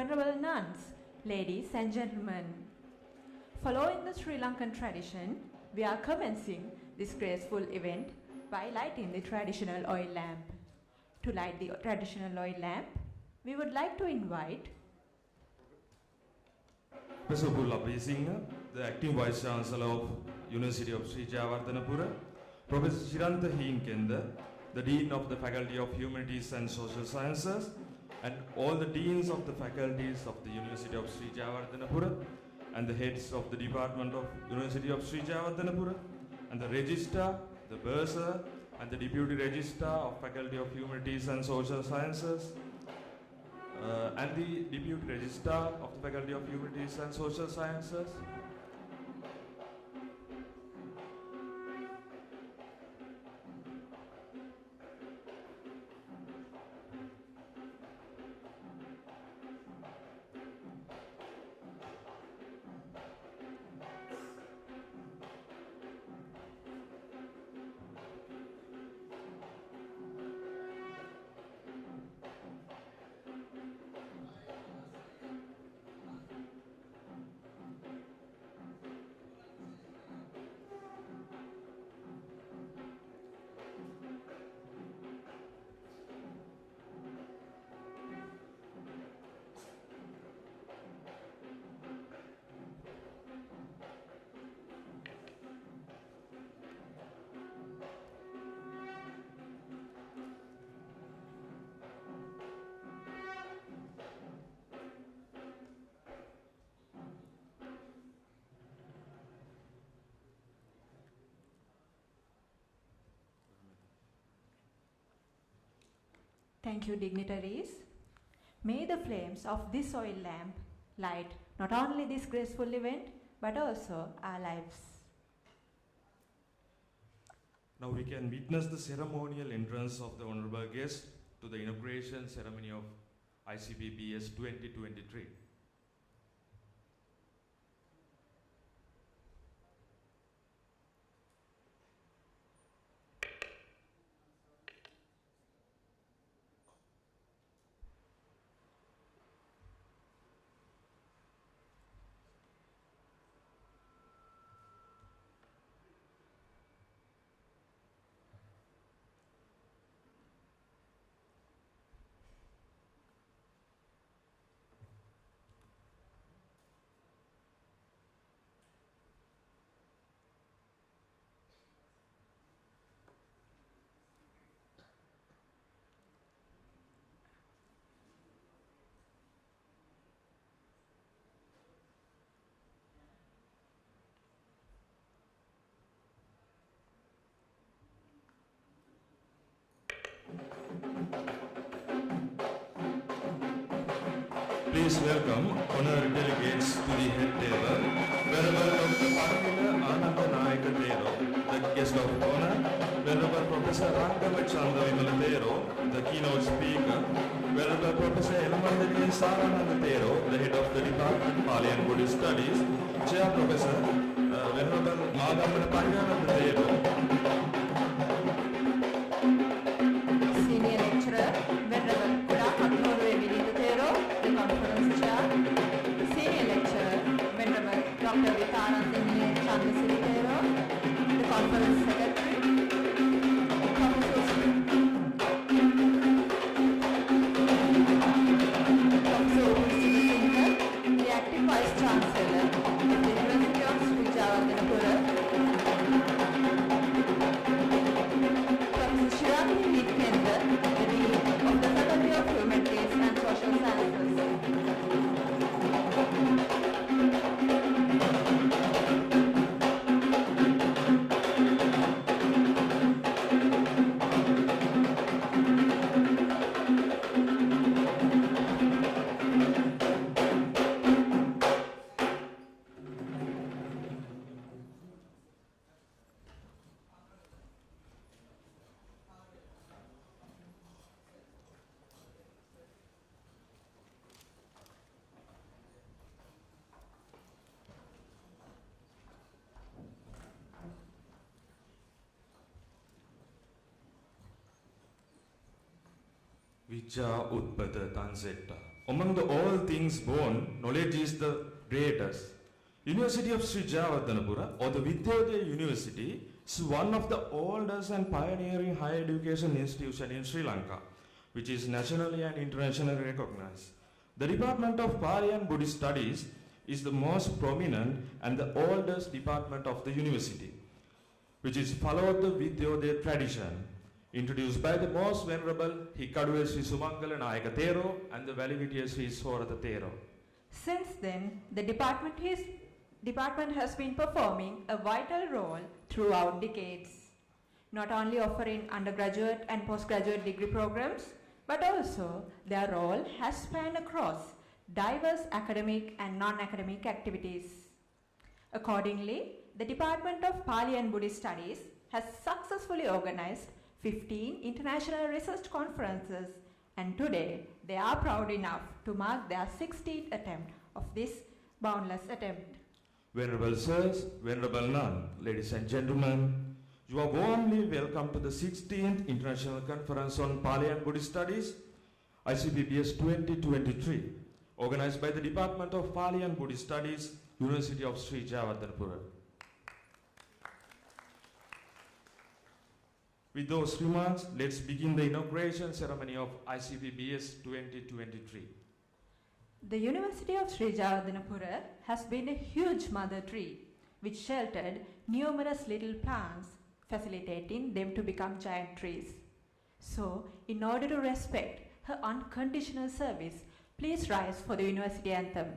Venerable nuns, ladies and gentlemen. Following the Sri Lankan tradition, we are commencing this graceful event by lighting the traditional oil lamp. To light the traditional oil lamp, we would like to invite Professor Bulla Singh, the Acting Vice Chancellor of University of Sri Jayawardenepura, Professor Chirantha Hinkenda, the Dean of the Faculty of Humanities and Social Sciences, and all the Deans of the faculties of the University of Sri Jayawardenepura, and the heads of the Department of University of Sri Jayawardenepura, and the Registrar, the Bursar, and the Deputy Registrar of Faculty of Humanities and Social Sciences, and the Deputy Registrar of the Faculty of Humanities and Social Sciences. Thank you, dignitaries. May the flames of this oil lamp light not only this graceful event, but also our lives. Now we can witness the ceremonial entrance of the honorable guest to the inauguration ceremony of ICPBS 2023. Please welcome honorary delegates to the head table. Venerable Dr. Pali and Buddhist the guest of honor. Venerable Professor the keynote speaker. Venerable Professor Elmandari Saranandatero, the head of the department, Pali and Buddhist Studies. Chair Professor Venerable Magamana Panjanandatero. Senior lecturer, Venerable the conference chair. Senior lecturer, Venerable Dr. Viparanthini Chandasiri, the conference secretary. The active vice chancellor of the University of Sri Jayawardenepura, Professor Chirantha Hinkenda, the Dean of the Faculty of Humanities and Social Sciences. Vijja Utpada Tanzetta. Among the all things born, knowledge is the greatest. University of Sri Jayawardenepura, or the Vidyodaya University, is one of the oldest and pioneering higher education institutions in Sri Lanka, which is nationally and internationally recognized. The Department of Pali and Buddhist Studies is the most prominent and the oldest department of the university, which is followed the Vidyodaya tradition, introduced by the most venerable Hikaduwe Sri Sumangala Nayaka Thero and the Valimitiya Sri Swaratha Thero. Since then, the department has been performing a vital role throughout decades, not only offering undergraduate and postgraduate degree programs, but also their role has spanned across diverse academic and non-academic activities. Accordingly, the Department of Pali and Buddhist Studies has successfully organized 15 international research conferences, and today they are proud enough to mark their 16th attempt of this boundless attempt. Venerable sirs, venerable nun, ladies and gentlemen, you are warmly welcome to the 16th International Conference on Pali and Buddhist Studies, ICPBS 2023, organized by the Department of Pali and Buddhist Studies, University of Sri Jayawardenepura. With those remarks, let's begin the inauguration ceremony of ICPBS 2023. The University of Sri Jayawardenepura has been a huge mother tree, which sheltered numerous little plants, facilitating them to become giant trees. So, in order to respect her unconditional service, please rise for the university anthem.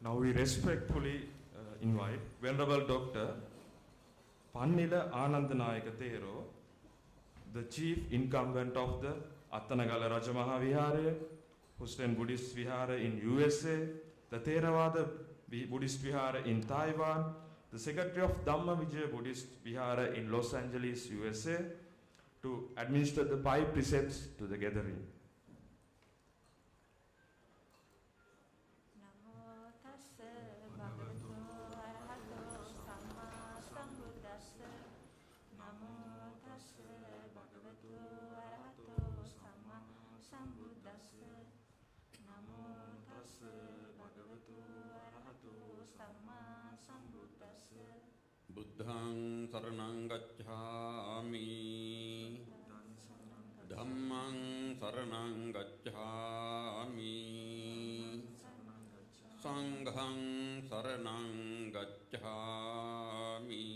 Now we respectfully invite Venerable Dr. Pannila Anandanayaka Thero, the Chief Incumbent of the Attanagala Rajamaha Vihara, Hussein Buddhist Vihara in USA, the Theravada Buddhist Vihara in Taiwan, the Secretary of Dhamma Vijaya Buddhist Vihara in Los Angeles, USA, to administer the 5 precepts to the gathering. Namo tassa bhagavato arahato samma sambuddhassa. Buddhang saranang gacchami, Dhammang saranang gacchami, Sanghang saranang gacchami,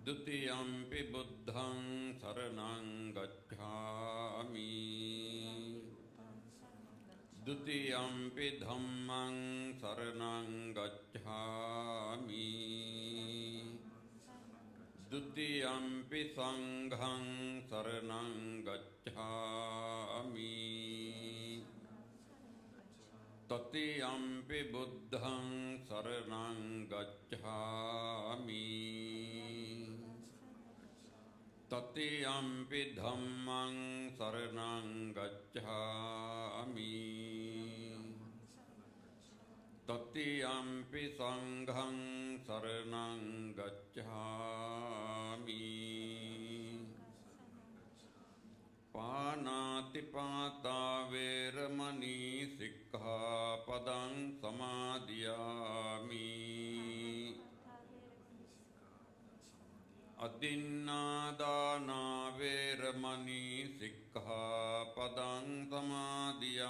Dutiyampi Buddhang saranang gacchami, Dutiyampi Dhammang saranang gacchami, Dutiyampi Sanghang saranang gacchami, Tatiyampi Buddhang saranang gacchami, Tatiyampi Dhammang saranang gacchami, Tatiyampi Sanghang saranang gacchami. Panatipata veramani sikkhapadang samadhiyami. Adinnādāna veramani sikkhapadang samadhiyami.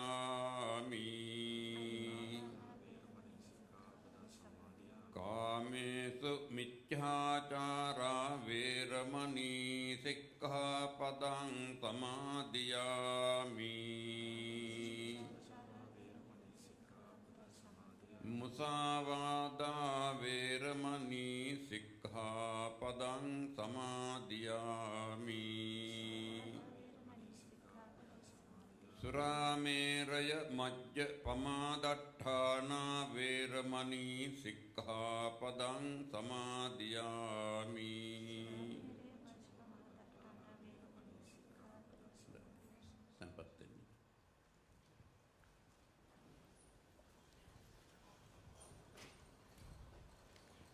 Kāmesu micchācārā veramani sikkhapadang samadhiyami. Musāvādā veramani sikkhapadang samadhiyami. Surameraya majja pamadatthāna veramani sikkhapadang samadhiyami.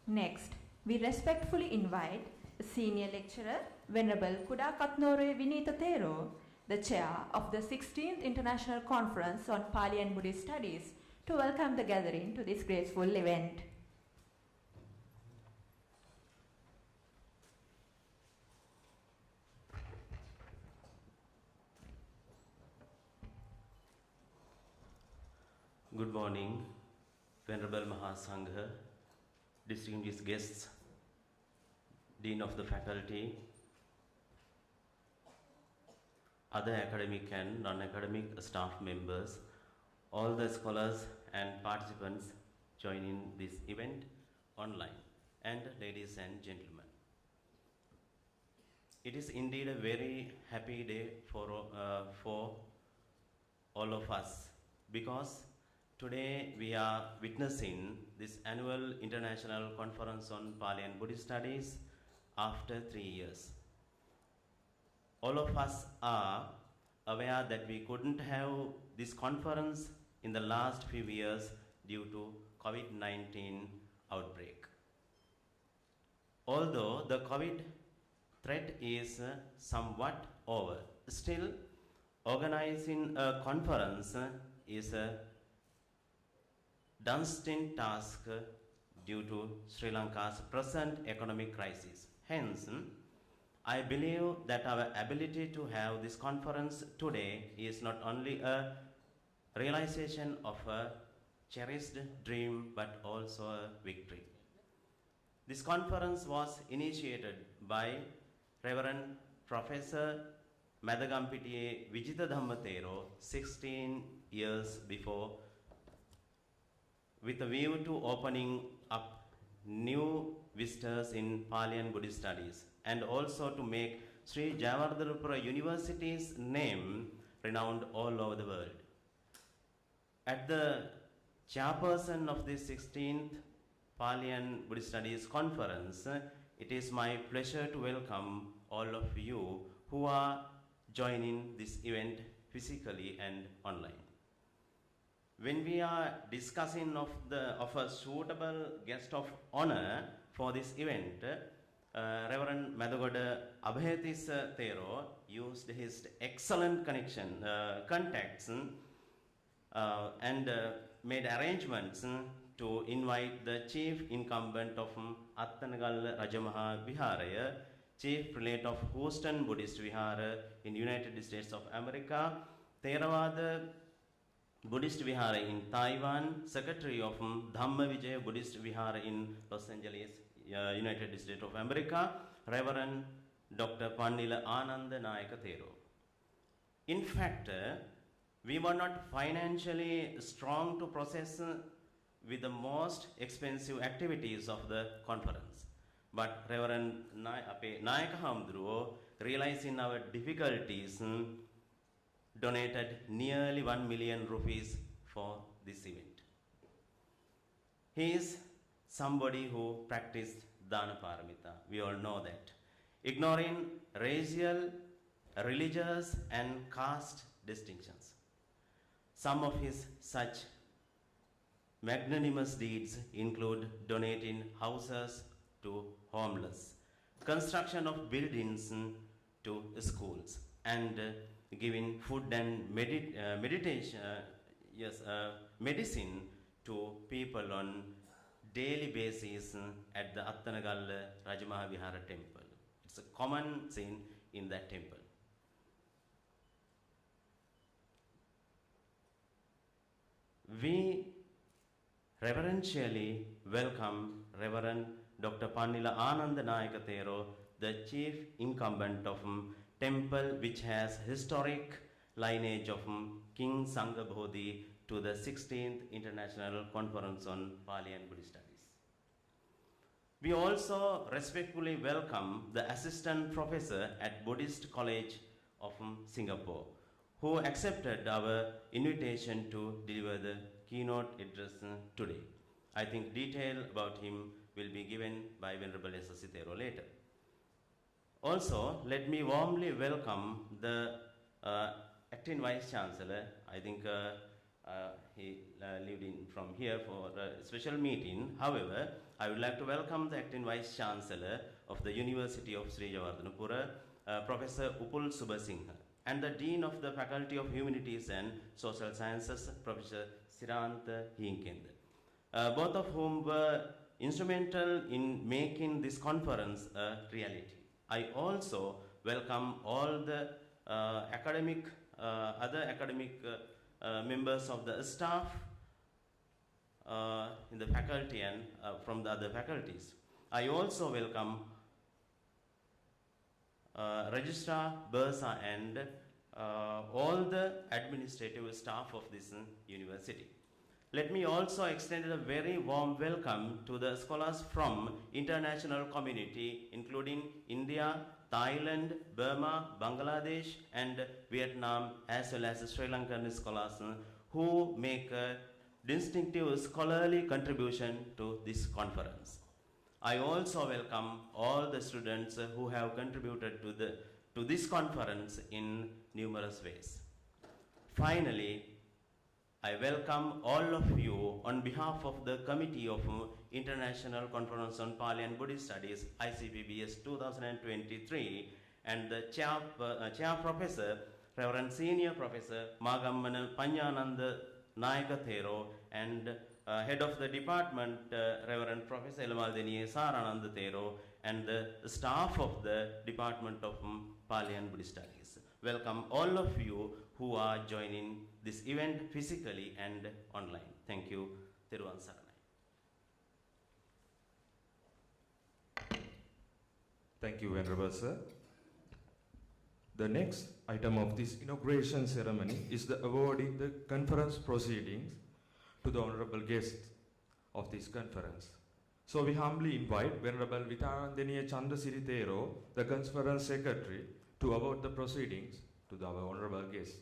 Next, we respectfully invite Senior Lecturer Venerable Kuda Katnore Vinita Thero, the Chair of the 16th International Conference on Pali and Buddhist Studies, to welcome the gathering to this graceful event. Good morning, Venerable Mahasangha, distinguished guests, Dean of the Faculty, other academic and non-academic staff members, all the scholars and participants joining this event online, and ladies and gentlemen. It is indeed a very happy day for all of us, because today we are witnessing this annual International Conference on Pali and Buddhist Studies after 3 years. All of us are aware that we couldn't have this conference in the last few years due to COVID-19 outbreak. Although the COVID threat is somewhat over, still organizing a conference is a daunting task due to Sri Lanka's present economic crisis. Hence, I believe that our ability to have this conference today is not only a realization of a cherished dream, but also a victory. This conference was initiated by Reverend Professor Madagampitiye Vijita Dhammathero 16 years before, with a view to opening up new vistas in Pali and Buddhist studies, and also to make Sri Jayawardhanapura University's name renowned all over the world. At the chairperson of this 16th Pali and Buddhist Studies conference, it is my pleasure to welcome all of you who are joining this event physically and online. When we are discussing of a suitable guest of honor for this event, Reverend Madhagoda Abhayatis Thero used his excellent contacts and made arrangements to invite the chief incumbent of Attanagalla Rajamaha Viharaya, chief prelate of Houston Buddhist Vihara in United States of America, Theravada Buddhist Vihara in Taiwan, secretary of Dhamma Vijaya Buddhist Vihara in Los Angeles, United States of America, Reverend Dr. Pannila Ananda Nayaka Thero. In fact, we were not financially strong to process with the most expensive activities of the conference. But Reverend Nayaka Hamdruo, realizing our difficulties, donated nearly 1 million rupees for this event. He is somebody who practiced Dana Paramita. We all know that. Ignoring racial, religious, and caste distinctions. Some of his such magnanimous deeds include donating houses to homeless, construction of buildings to schools, and giving food and medicine to people on daily basis at the Attanagalla Rajamaha Vihara temple. It's a common scene in that temple. We reverentially welcome Reverend Dr. Pannila Ananda Nayaka Thero, the chief incumbent of temple which has historic lineage of King Sangha Bodhi to the 16th International Conference on Pali and Buddhist Studies. We also respectfully welcome the assistant professor at Buddhist College of Singapore, who accepted our invitation to deliver the keynote address today. I think detail about him will be given by Venerable S.S. Thero later. Also, let me warmly welcome the acting Vice Chancellor. I think he lived in from here for a special meeting. However, I would like to welcome the acting Vice Chancellor of the University of Sri Jayewardenepura, Professor Upul Subasinghe, and the Dean of the Faculty of Humanities and Social Sciences, Professor Sirantha Hinkende, both of whom were instrumental in making this conference a reality. I also welcome all the other academic members of the staff in the faculty and from the other faculties. I also welcome Registrar Bursa and all the administrative staff of this university. Let me also extend a very warm welcome to the scholars from international community, including India, Thailand, Burma, Bangladesh, and Vietnam, as well as Sri Lankan scholars who make a distinctive scholarly contribution to this conference. I also welcome all the students who have contributed to this conference in numerous ways. Finally, I welcome all of you on behalf of the Committee of International Conference on Pali and Buddhist Studies, ICPBS 2023, and the Chair Professor, Reverend Senior Professor Magammana Panyananda Nayaka Thero, and Head of the Department, Reverend Professor Elamaldeniye Sarananda Thero, and the staff of the Department of Pali and Buddhist Studies. Welcome all of you who are joining this event physically and online. Thank you. Thiruvan Saranai. Thank you, Venerable Sir. The next item of this inauguration ceremony is the awarding the conference proceedings to the honorable guests of this conference. So we humbly invite Venerable Vitarandeniya Chandasiri Thero, the conference secretary, to award the proceedings to our honorable guests.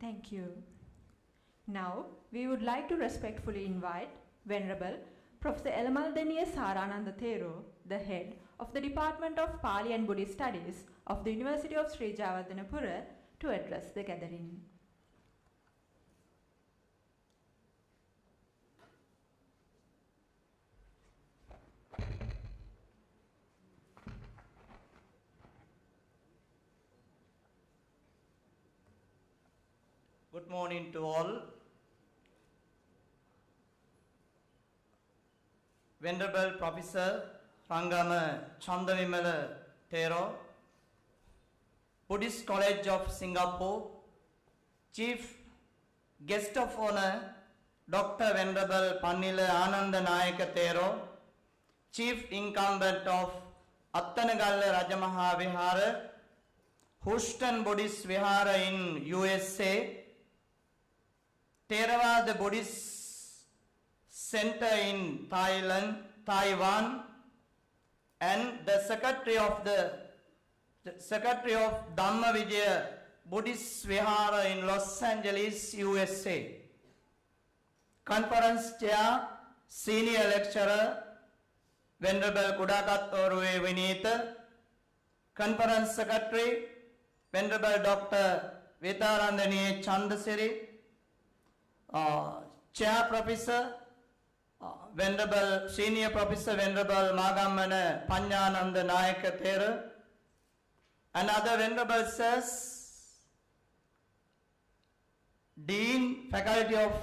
Thank you. Now, we would like to respectfully invite Venerable Professor Elamaldeniya Sarananda Thero, the head of the Department of Pali and Buddhist Studies of the University of Sri Jayawardhanapura, to address the gathering. Good morning to all. Venerable Professor Rangama Chandavimala Thero, Buddhist College of Singapore, Chief Guest of Honor Dr. Venerable Pannila Ananda Nayaka Thero, Chief Incumbent of Attanagalla Rajamaha Vihara, Houston Buddhist Vihara in USA, Theravada Buddhist Center in Taiwan, and the Secretary of Dhamma Vijaya Buddhist Vihara in Los Angeles, USA. Conference Chair, Senior Lecturer, Venerable Kudakatorwe Vinita. Conference Secretary, Venerable Dr. Vitarandani Chandasiri. Chair Professor, Venerable Senior Professor Venerable Magamana Panyananda Nayaka Thera, and other Venerable Sirs, Dean, Faculty of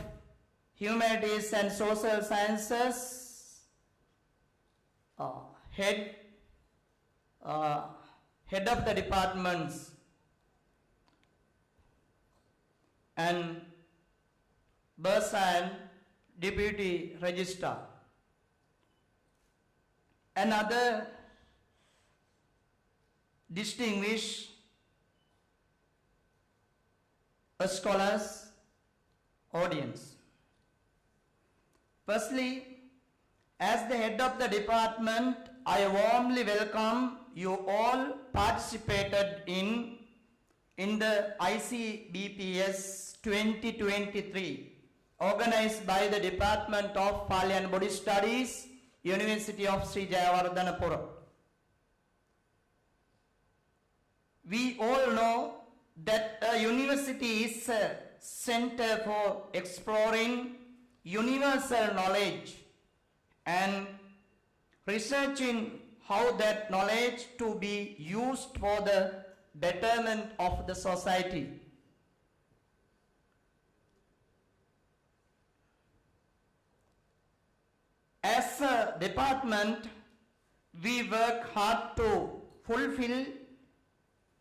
Humanities and Social Sciences, Head of the departments, and Bursan Deputy Registrar, and other distinguished scholars, audience. Firstly, as the head of the department, I warmly welcome you all participated in the ICPBS 2023. Organized by the Department of Pali and Buddhist Studies, University of Sri Jayawardhanapura. We all know that a university is a center for exploring universal knowledge and researching how that knowledge to be used for the betterment of the society. As a department, we work hard to fulfill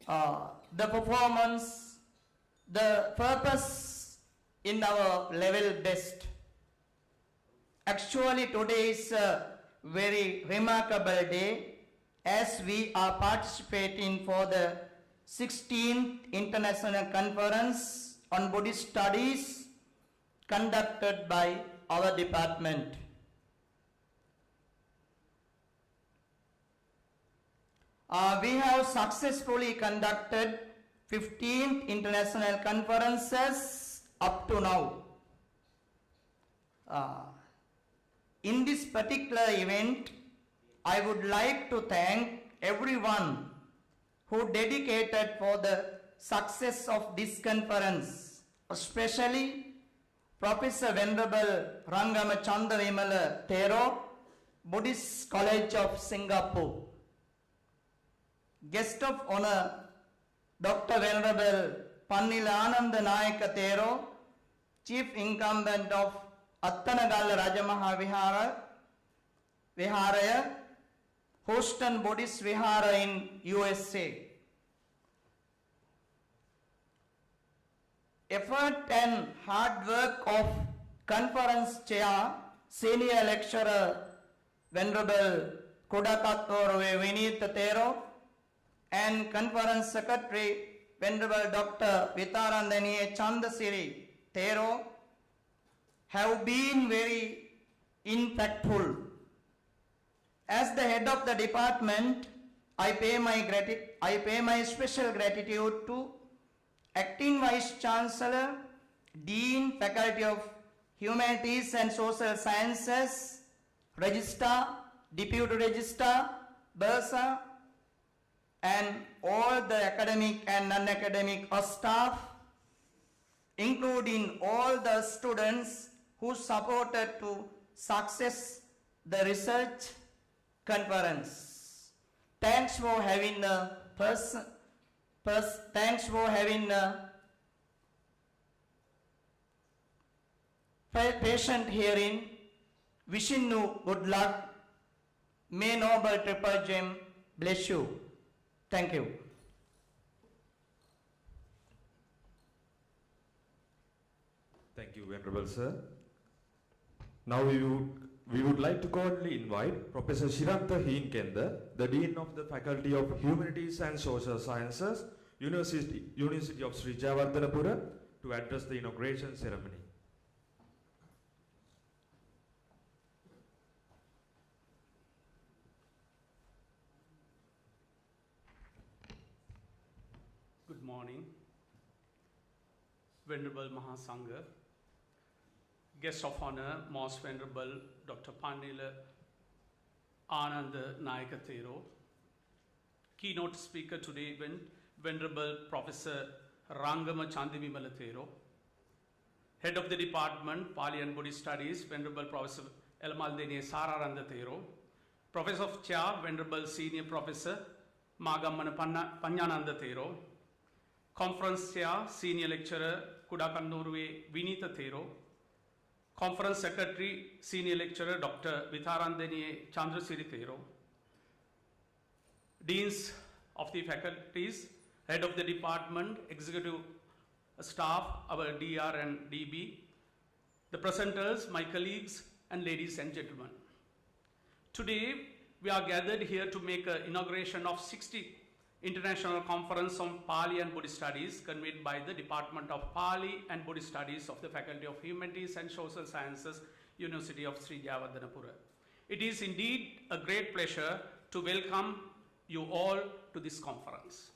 the performance, the purpose in our level best. Actually, today is a very remarkable day as we are participating for the 16th International Conference on Buddhist Studies conducted by our department. We have successfully conducted 15 international conferences up to now. In this particular event, I would like to thank everyone who dedicated for the success of this conference, especially Professor Venerable Rangama Chandavimala Thero, Buddhist College of Singapore. Guest of Honor, Dr. Venerable Pannila Ananda Nayaka Thero, Chief Incumbent of Attanagalla Rajamaha Viharaya, Houston Buddhist Vihara in USA. Effort and hard work of Conference Chair, Senior Lecturer Venerable Kudakatorwe Vinita Thero, and Conference Secretary Venerable Dr. Vitarandani Chandasiri Thero have been very impactful. As the head of the department, I pay my special gratitude to Acting Vice Chancellor, Dean, Faculty of Humanities and Social Sciences, Registrar, Deputy Registrar, Bursa, and all the academic and non-academic staff, including all the students who supported to success the research conference. Thanks for having a patient hearing. Wishing you good luck. May Noble Triple Gem bless you. Thank you. Thank you, Venerable Sir. Now we would like to cordially invite Professor Shirantha Heenkenda, the Dean of the Faculty of Humanities and Social Sciences, University of Sri Jayawardhanapura, to address the inauguration ceremony. Good morning, Venerable Mahasangha, Guest of Honor, Most Venerable Dr. Panila Ananda Nayaka Thero, Keynote Speaker today, Venerable Professor Rangama Chandivimala Thero, Head of the Department, Pali and Buddhist Studies, Venerable Professor Elmaldene Sararanda Thero, Professor of Chair, Venerable Senior Professor Magammana Panyananda Thero, Conference Chair, Senior Lecturer Kudakannurwe Vinita Thero, Conference Secretary, Senior Lecturer Dr. Vitharandene Chandrasiri Thero, Deans of the Faculties, Head of the Department, Executive Staff, our DR and DB, the presenters, my colleagues, and ladies and gentlemen. Today, we are gathered here to make an inauguration of 60th International Conference on Pali and Buddhist Studies convened by the Department of Pali and Buddhist Studies of the Faculty of Humanities and Social Sciences, University of Sri Jayawardhanapura. It is indeed a great pleasure to welcome you all to this conference.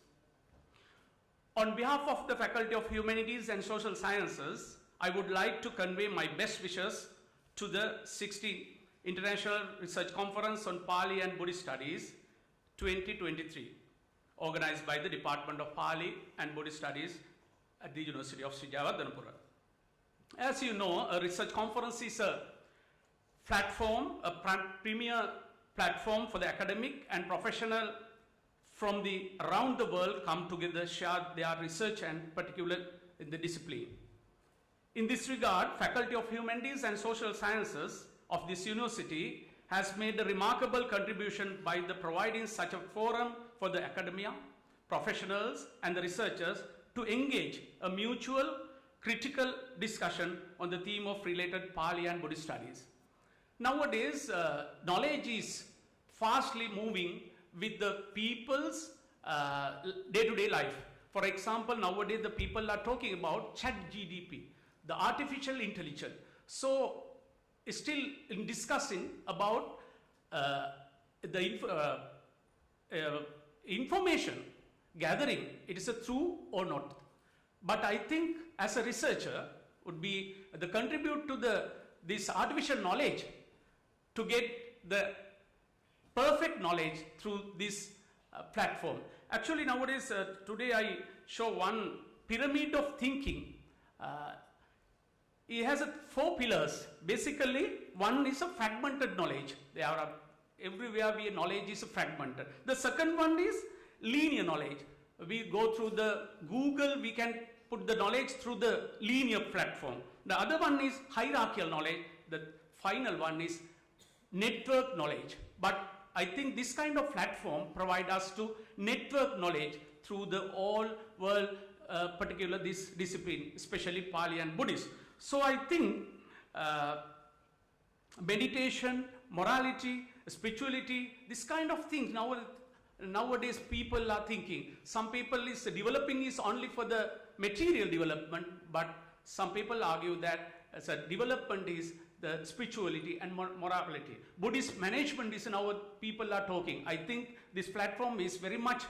On behalf of the Faculty of Humanities and Social Sciences, I would like to convey my best wishes to the 60th International Research Conference on Pali and Buddhist Studies 2023. Organized by the Department of Pali and Buddhist Studies at the University of Sri Jayawardhanapura. As you know, a research conference is a platform, a premier platform for the academic and professional from around the world come together, share their research and particular in the discipline. In this regard, Faculty of Humanities and Social Sciences of this university has made a remarkable contribution by providing such a forum for the academia, professionals, and the researchers to engage a mutual, critical discussion on the theme of related Pali and Buddhist studies. Nowadays, knowledge is fastly moving with the people's day-to-day life. For example, nowadays the people are talking about ChatGPT, the artificial intelligence. So, still in discussing about the information gathering, it is a true or not. But I think as a researcher would be the contribute to this artificial knowledge to get the perfect knowledge through this platform. Actually nowadays, today I show one pyramid of thinking. It has 4 pillars. Basically, one is a fragmented knowledge. There are everywhere knowledge is fragmented. The second one is linear knowledge. We go through the Google, we can put the knowledge through the linear platform. The other one is hierarchical knowledge. The final one is network knowledge. But I think this kind of platform provides us to network knowledge through the all world, particular this discipline, especially Pali and Buddhist. So I think meditation, morality, spirituality, this kind of things nowadays people are thinking. Some people is developing is only for the material development, but some people argue that as a development is the spirituality and morality. Buddhist management is now people are talking. I think this platform is very much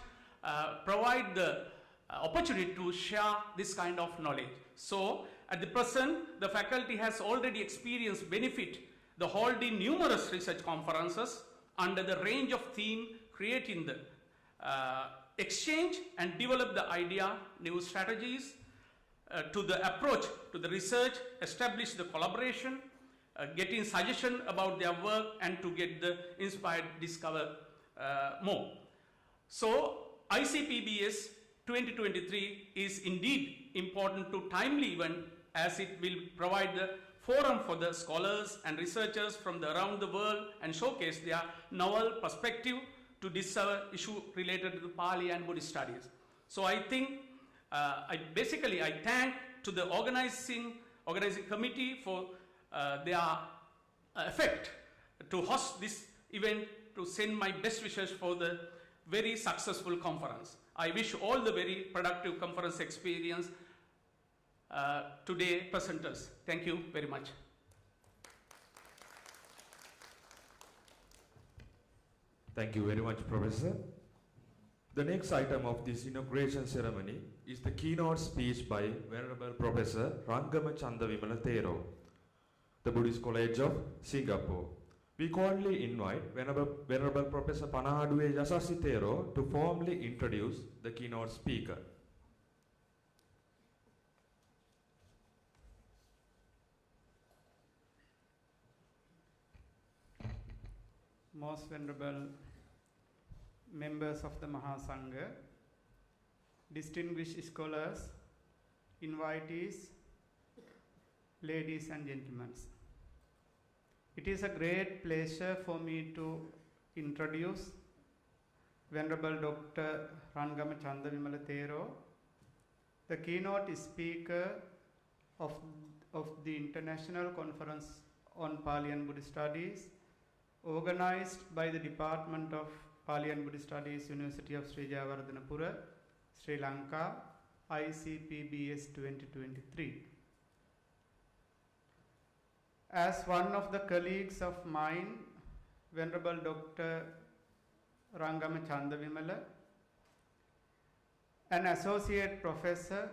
provide the opportunity to share this kind of knowledge. So at the present, the faculty has already experienced benefit the holding numerous research conferences under the range of theme, creating the exchange and develop the idea, new strategies to the approach to the research, establish the collaboration, getting suggestion about their work, and to get the inspired discover more. So ICPBS 2023 is indeed important to timely event, as it will provide the forum for the scholars and researchers from around the world and showcase their novel perspective to discover issue related to the Pali and Buddhist studies. So I think I thank to the organizing committee for their effort to host this event, to send my best wishes for the very successful conference. I wish all the very productive conference experience today presenters. Thank you very much. Thank you very much, Professor. The next item of this inauguration ceremony is the keynote speech by Venerable Professor Rangama Chandavimala Thero, the Buddhist College of Singapore. We cordially invite Venerable Professor Panahaduwe Yasasi Thero to formally introduce the keynote speaker. Most venerable members of the Mahasangha, distinguished scholars, invitees, ladies and gentlemen. It is a great pleasure for me to introduce Venerable Dr. Rangama Chandavimala Thero, the keynote speaker of the International Conference on Pali and Buddhist Studies, organized by the Department of Pali and Buddhist Studies, University of Sri Jayawardhanapura, Sri Lanka, ICPBS 2023. As one of the colleagues of mine, Venerable Dr. Rangama Chandavimala, an associate professor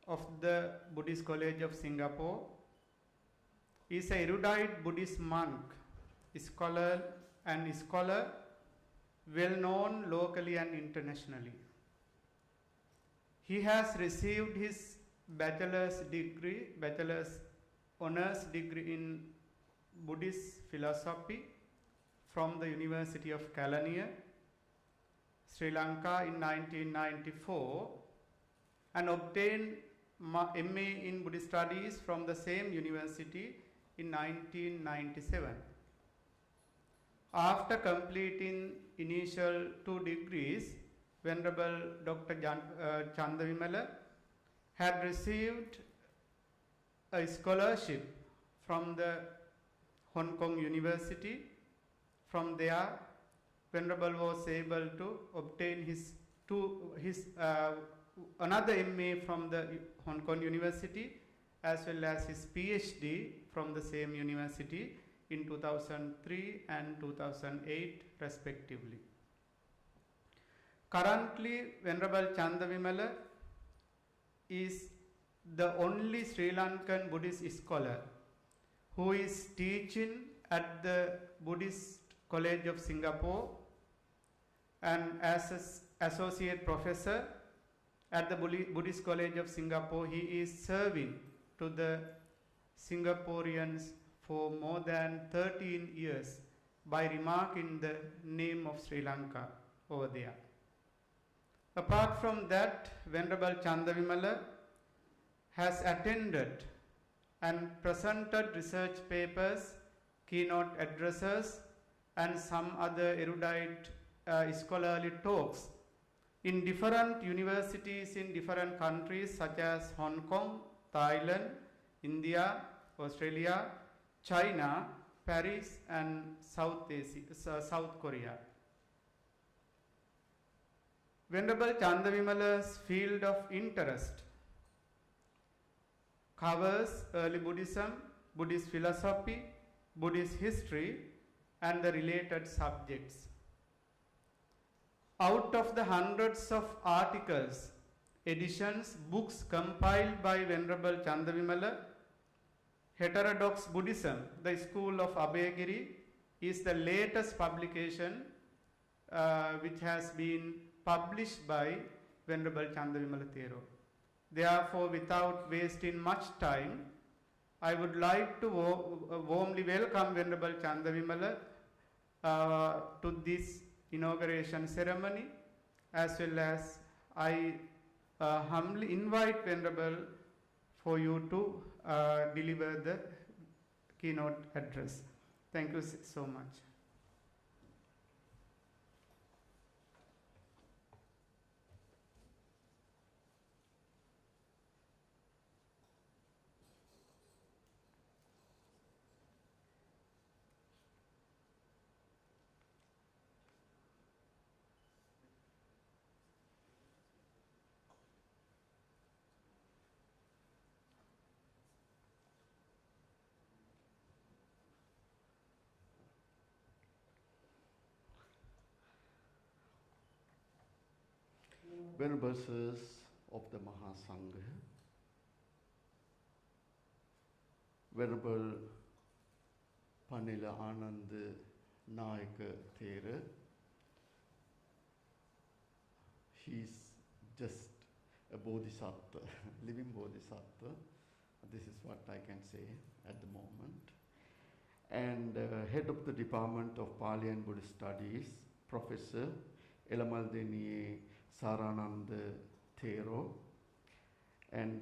of the Buddhist College of Singapore, is an erudite Buddhist monk, scholar well known locally and internationally. He has received his bachelor's honors degree in Buddhist philosophy from the University of Kelaniya, Sri Lanka in 1994, and obtained MA in Buddhist Studies from the same university in 1997. After completing initial 2 degrees, Venerable Dr. Chandavimala had received a scholarship from the Hong Kong University. From there, Venerable was able to obtain another MA from the Hong Kong University, as well as his PhD from the same university in 2003 and 2008 respectively. Currently, Venerable Chandavimala is the only Sri Lankan Buddhist scholar who is teaching at the Buddhist College of Singapore, and as an associate professor at the Buddhist College of Singapore, he is serving to the Singaporeans for more than 13 years by remarking the name of Sri Lanka over there. Apart from that, Venerable Chandavimala has attended and presented research papers, keynote addresses, and some other erudite scholarly talks in different universities in different countries such as Hong Kong, Thailand, India, Australia, China, Paris, and South Korea. Venerable Chandavimala's field of interest covers early Buddhism, Buddhist philosophy, Buddhist history, and the related subjects. Out of the hundreds of articles, editions, books compiled by Venerable Chandavimala, Heterodox Buddhism, the School of Abhayagiri, is the latest publication which has been published by Venerable Chandavimala Thero. Therefore, without wasting much time, I would like to warmly welcome Venerable Chandavimala to this inauguration ceremony, as well as I humbly invite Venerable for you to deliver the keynote address. Thank you so much. Venerable Sirs of the Mahasangha, Venerable Panila Anand Nayaka Thera, he's just a bodhisattva, living bodhisattva. This is what I can say at the moment. And head of the Department of Pali and Buddhist Studies, Professor Elamaldeni Sarananda Thero, and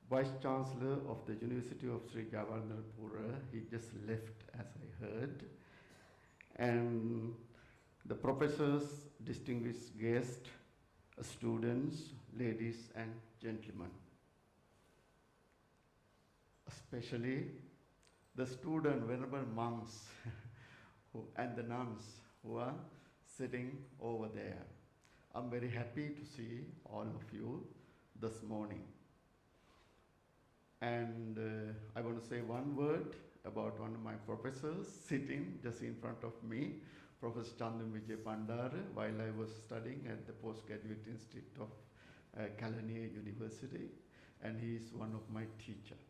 Vice Chancellor of the University of Sri Javardhanapura. He just left, as I heard. And the professors, distinguished guests, students, ladies and gentlemen. Especially the student, venerable monks and the nuns who are sitting over there. I'm very happy to see all of you this morning. And I want to say one word about one of my professors sitting just in front of me, Professor Chandam Vijay Pandara, while I was studying at the Postgraduate Institute of Kalaniya University, and he is one of my teachers.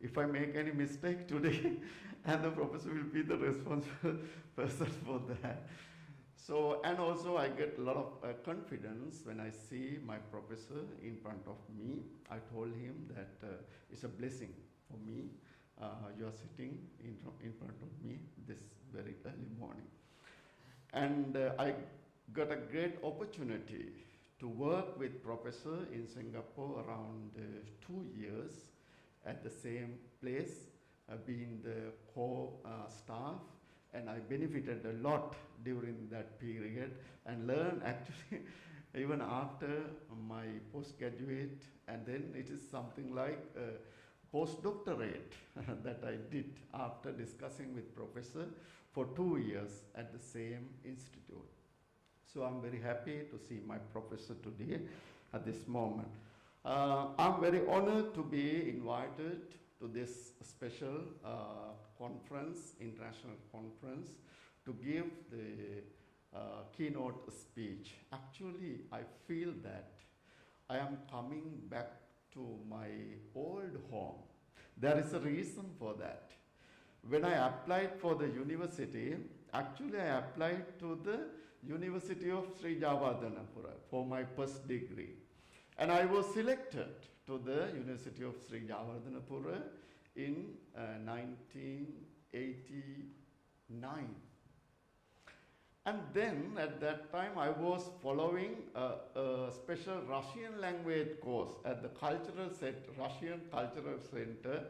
If I make any mistake today, and the professor will be the responsible person for that. So, and also I get a lot of confidence when I see my professor in front of me. I told him that it's a blessing for me. You are sitting in front of me this very early morning. And I got a great opportunity to work with professor in Singapore around 2 years at the same place, being the core staff. And I benefited a lot during that period and learned actually even after my postgraduate, and then it is something like a postdoctorate that I did after discussing with professor for 2 years at the same institute. So I'm very happy to see my professor today at this moment. I'm very honored to be invited to this special conference, international conference, to give the keynote speech. Actually, I feel that I am coming back to my old home. There is a reason for that. When I applied for the university, actually I applied to the University of Sri Javardhanapura for my first degree. And I was selected to the University of Sri Javardhanapura in 1989. And then at that time I was following a special Russian language course at the Russian Cultural Center.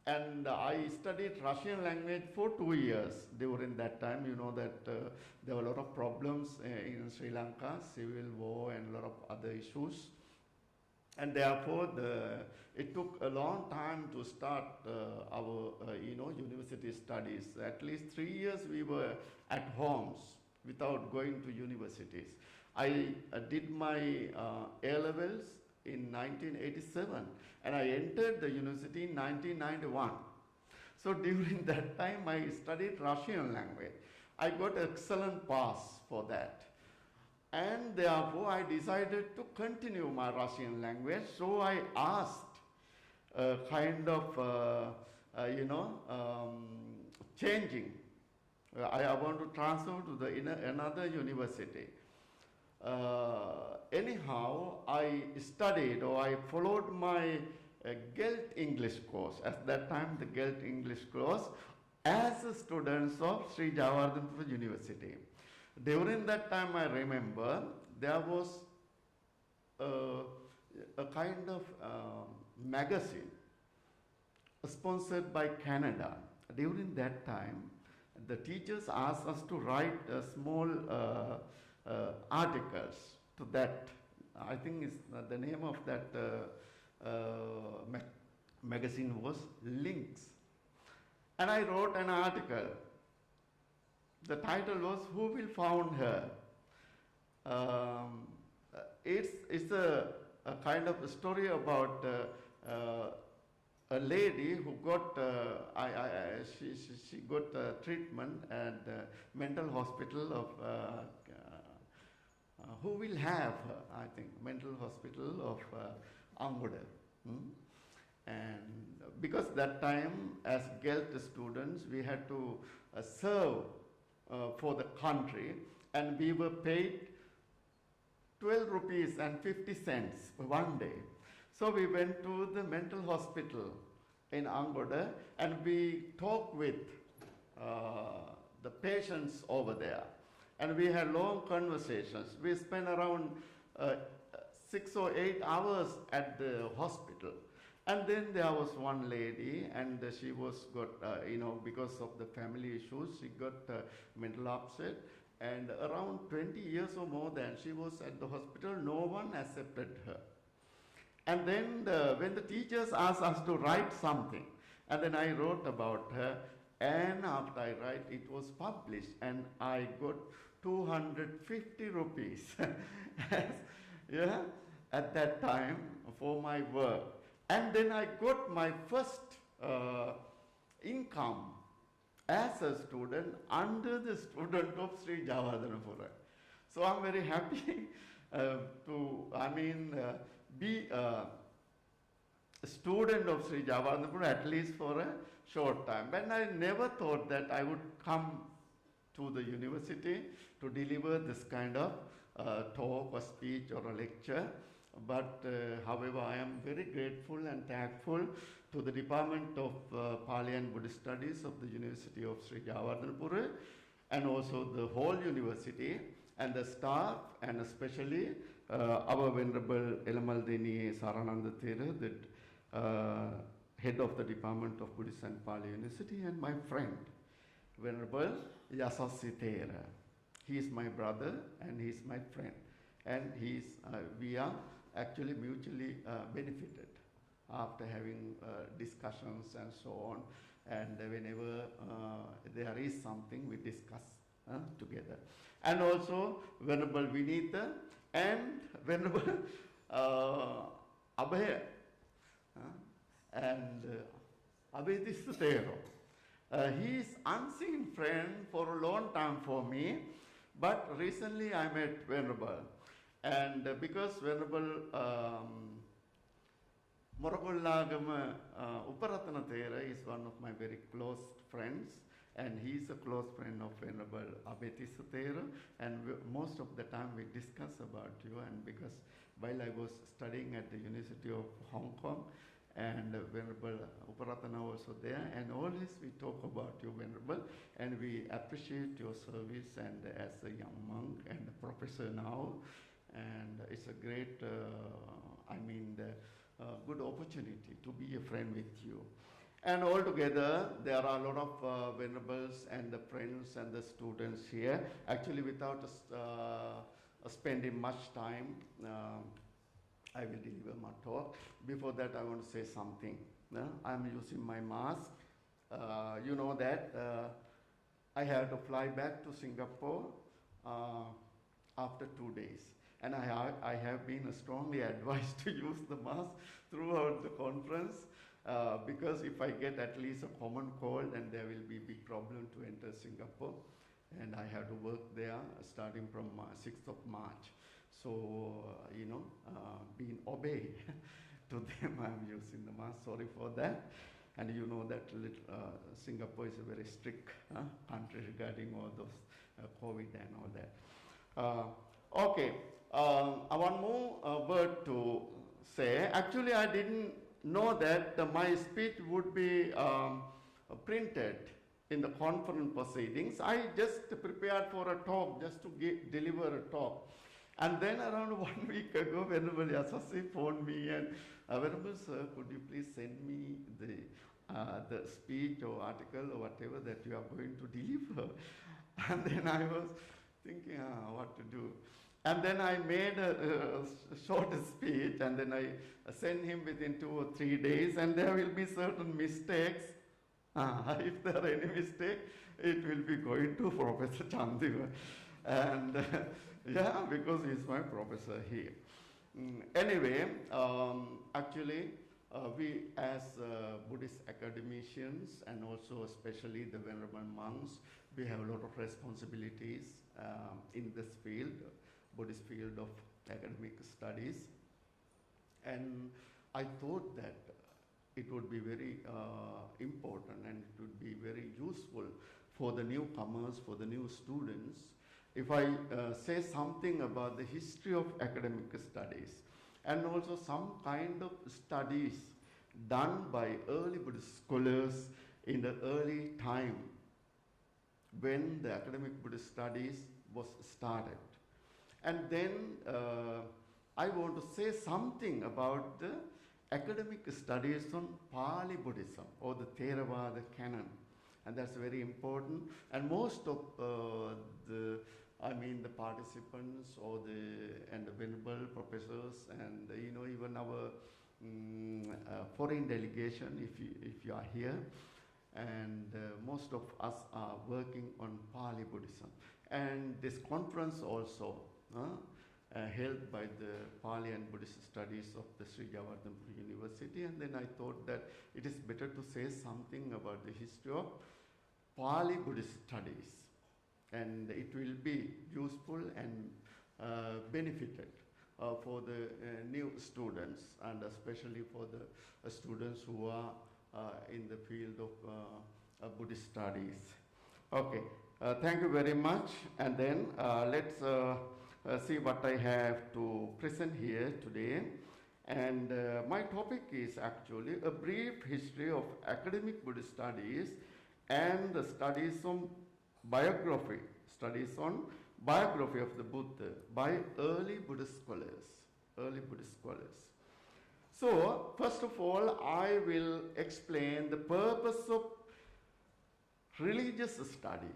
And I studied Russian language for 2 years. During that time, you know that there were a lot of problems in Sri Lanka, civil war and a lot of other issues. And therefore, it took a long time to start our university studies. At least 3 years we were at homes without going to universities. I did my A-levels in 1987, and I entered the university in 1991. So during that time, I studied Russian language. I got excellent pass for that. And therefore, I decided to continue my Russian language. So I asked a kind of, changing. I want to transfer to another university. Anyhow, I studied or I followed my Gelt English course. At that time, the Gelt English course as students of Sri Javardhanpura University. During that time, I remember there was a kind of magazine sponsored by Canada. During that time, the teachers asked us to write small articles to that. I think the name of that magazine was Links. And I wrote an article. The title was Who Will Found Her? It's a kind of a story about a lady who got she got treatment at the mental hospital of who will have her, I think, mental hospital of Angoda. And because that time, as Gelt students, we had to serve for the country, and we were paid 12 rupees and 50 cents one day. So we went to the mental hospital in Angoda, and we talked with the patients over there. And we had long conversations. We spent around 6 or 8 hours at the hospital. And then there was one lady, and she was got, because of the family issues, she got mental upset. And around 20 years or more than she was at the hospital, no one accepted her. And then when the teachers asked us to write something, and then I wrote about her, and after I write, it was published, and I got 250 rupees at that time for my work. And then I got my first income as a student under the student of Sri Javardhanpura. So I'm very happy to be a student of Sri Javardhanpura at least for a short time. But I never thought that I would come to the university to deliver this kind of talk or speech or a lecture. But however, I am very grateful and thankful to the Department of Pali and Buddhist Studies of the University of Sri Javardhanpura, and also the whole university and the staff, and especially our Venerable Elamaldini Sarananda Thera, the head of the Department of Buddhist and Pali University, and my friend, Venerable Yasasi Thera. He is my brother and he is my friend, and we are actually mutually benefited after having discussions and so on. And whenever there is something, we discuss together. And also Venerable Vinita and Venerable Abhay and Abhedisutero. He is unseen friend for a long time for me, but recently I met Venerable. And because Venerable Moragollagama Uparatana Thera is one of my very close friends, and he is a close friend of Venerable Abhetisa Thera, and most of the time we discuss about you. And because while I was studying at the University of Hong Kong, and Venerable Uparatana also there, and always we talk about you, Venerable, and we appreciate your service and as a young monk and a professor now. And it's a great, good opportunity to be a friend with you. And altogether, there are a lot of venerables and the friends and the students here. Actually, without spending much time, I will deliver my talk. Before that, I want to say something. I'm using my mask. You know that I have to fly back to Singapore after 2 days. And I have been strongly advised to use the mask throughout the conference because if I get at least a common cold, then there will be big problem to enter Singapore. and I have to work there starting from 6th of March. So, being obey to them, I'm using the mask. Sorry for that. And you know that Singapore is a very strict country regarding all those COVID and all that. Okay, one more word to say. Actually, I didn't know that my speech would be printed in the conference proceedings. I just prepared for a talk, just to deliver a talk. And then around 1 week ago, Venerable Yasasi phoned me and, Venerable Sir, could you please send me the speech or article or whatever that you are going to deliver? And then I was thinking, what to do. And then I made a short speech, and then I sent him within 2 or 3 days, and there will be certain mistakes. If there are any mistake, it will be going to Professor Chandiva. And yeah, because he's my professor here. Anyway, actually, we as Buddhist academicians, and also especially the venerable monks, we have a lot of responsibilities in this field, Buddhist field of academic studies. And I thought that it would be very important, and it would be very useful for the newcomers, for the new students, if I say something about the history of academic studies, and also some kind of studies done by early Buddhist scholars in the early time when the academic Buddhist studies was started. And then I want to say something about the academic studies on Pali Buddhism or the Theravada canon, and that's very important. And most of the participants or the venerable professors and even our foreign delegation, if you are here, and most of us are working on Pali Buddhism. And this conference also held by the Pali and Buddhist Studies of the Sri Javardhanpur University, and then I thought that it is better to say something about the history of Pali Buddhist studies, and it will be useful and benefited for the new students, and especially for the students who are in the field of Buddhist studies. Okay, thank you very much, and then let's see what I have to present here today. And my topic is actually a brief history of academic Buddhist studies and the studies on biography of the Buddha by early Buddhist scholars. So, first of all, I will explain the purpose of religious study,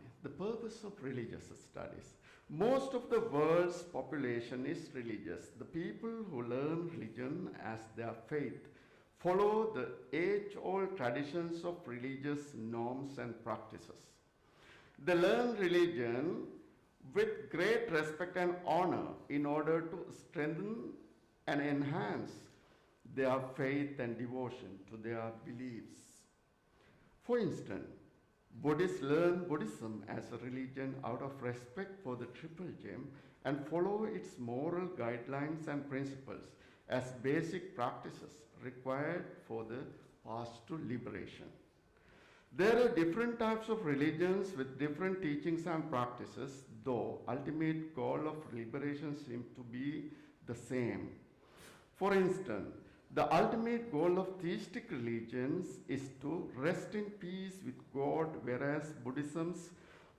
Most of the world's population is religious. The people who learn religion as their faith follow the age-old traditions of religious norms and practices. They learn religion with great respect and honor in order to strengthen and enhance their faith and devotion to their beliefs. For instance, Buddhists learn Buddhism as a religion out of respect for the Triple Gem and follow its moral guidelines and principles as basic practices required for the path to liberation. There are different types of religions with different teachings and practices, though ultimate goal of liberation seems to be the same. For instance, the ultimate goal of theistic religions is to rest in peace with God, whereas Buddhism's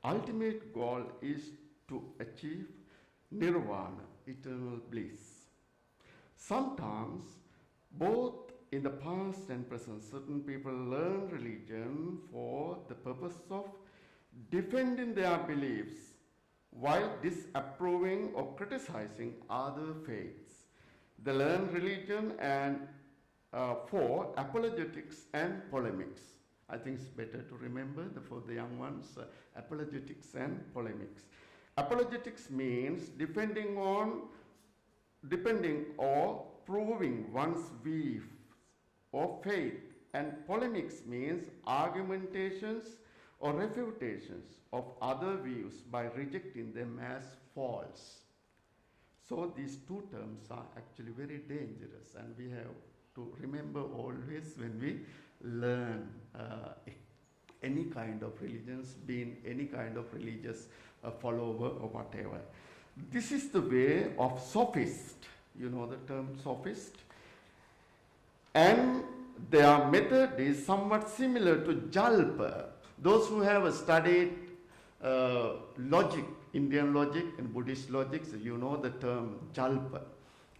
ultimate goal is to achieve nirvana, eternal bliss. Sometimes, both in the past and present, certain people learn religion for the purpose of defending their beliefs while disapproving or criticizing other faiths. They learn religion and for apologetics and polemics. I think it's better to remember for the young ones, apologetics and polemics. Apologetics means depending or proving one's belief or faith, and polemics means argumentations or refutations of other views by rejecting them as false. So these two terms are actually very dangerous, and we have to remember always when we learn any kind of religions, being any kind of religious follower or whatever. This is the way of sophist. You know the term sophist? And their method is somewhat similar to jalpa. Those who have studied logic, Indian logic and Buddhist logic, so you know the term jalpa.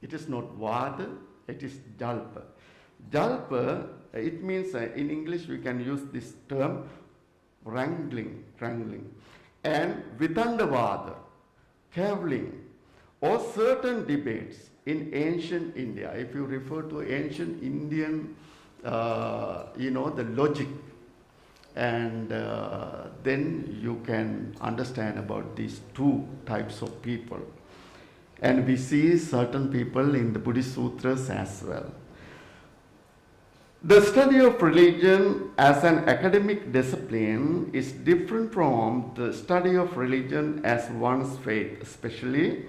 It is not vada, it is jalpa. Jalpa, it means in English we can use this term wrangling. And Vidandavada, cavilling, or certain debates in ancient India. If you refer to ancient Indian, the logic, and then you can understand about these two types of people. And we see certain people in the Buddhist sutras as well. The study of religion as an academic discipline is different from the study of religion as one's faith, especially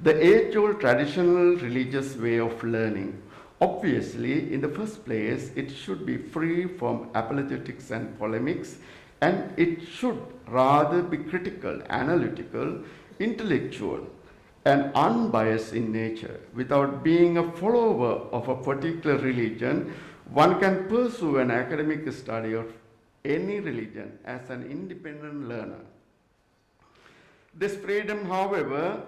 the age-old traditional religious way of learning. Obviously, in the first place, it should be free from apologetics and polemics, and it should rather be critical, analytical, intellectual, and unbiased in nature. Without being a follower of a particular religion, one can pursue an academic study of any religion as an independent learner. This freedom, however,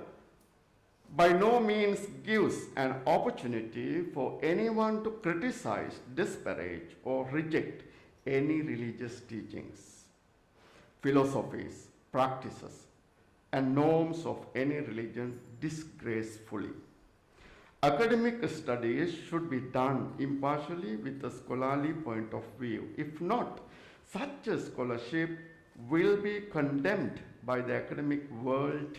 by no means gives an opportunity for anyone to criticize, disparage, or reject any religious teachings, philosophies, practices, and norms of any religion disgracefully. Academic studies should be done impartially with a scholarly point of view. If not, such a scholarship will be condemned by the academic world,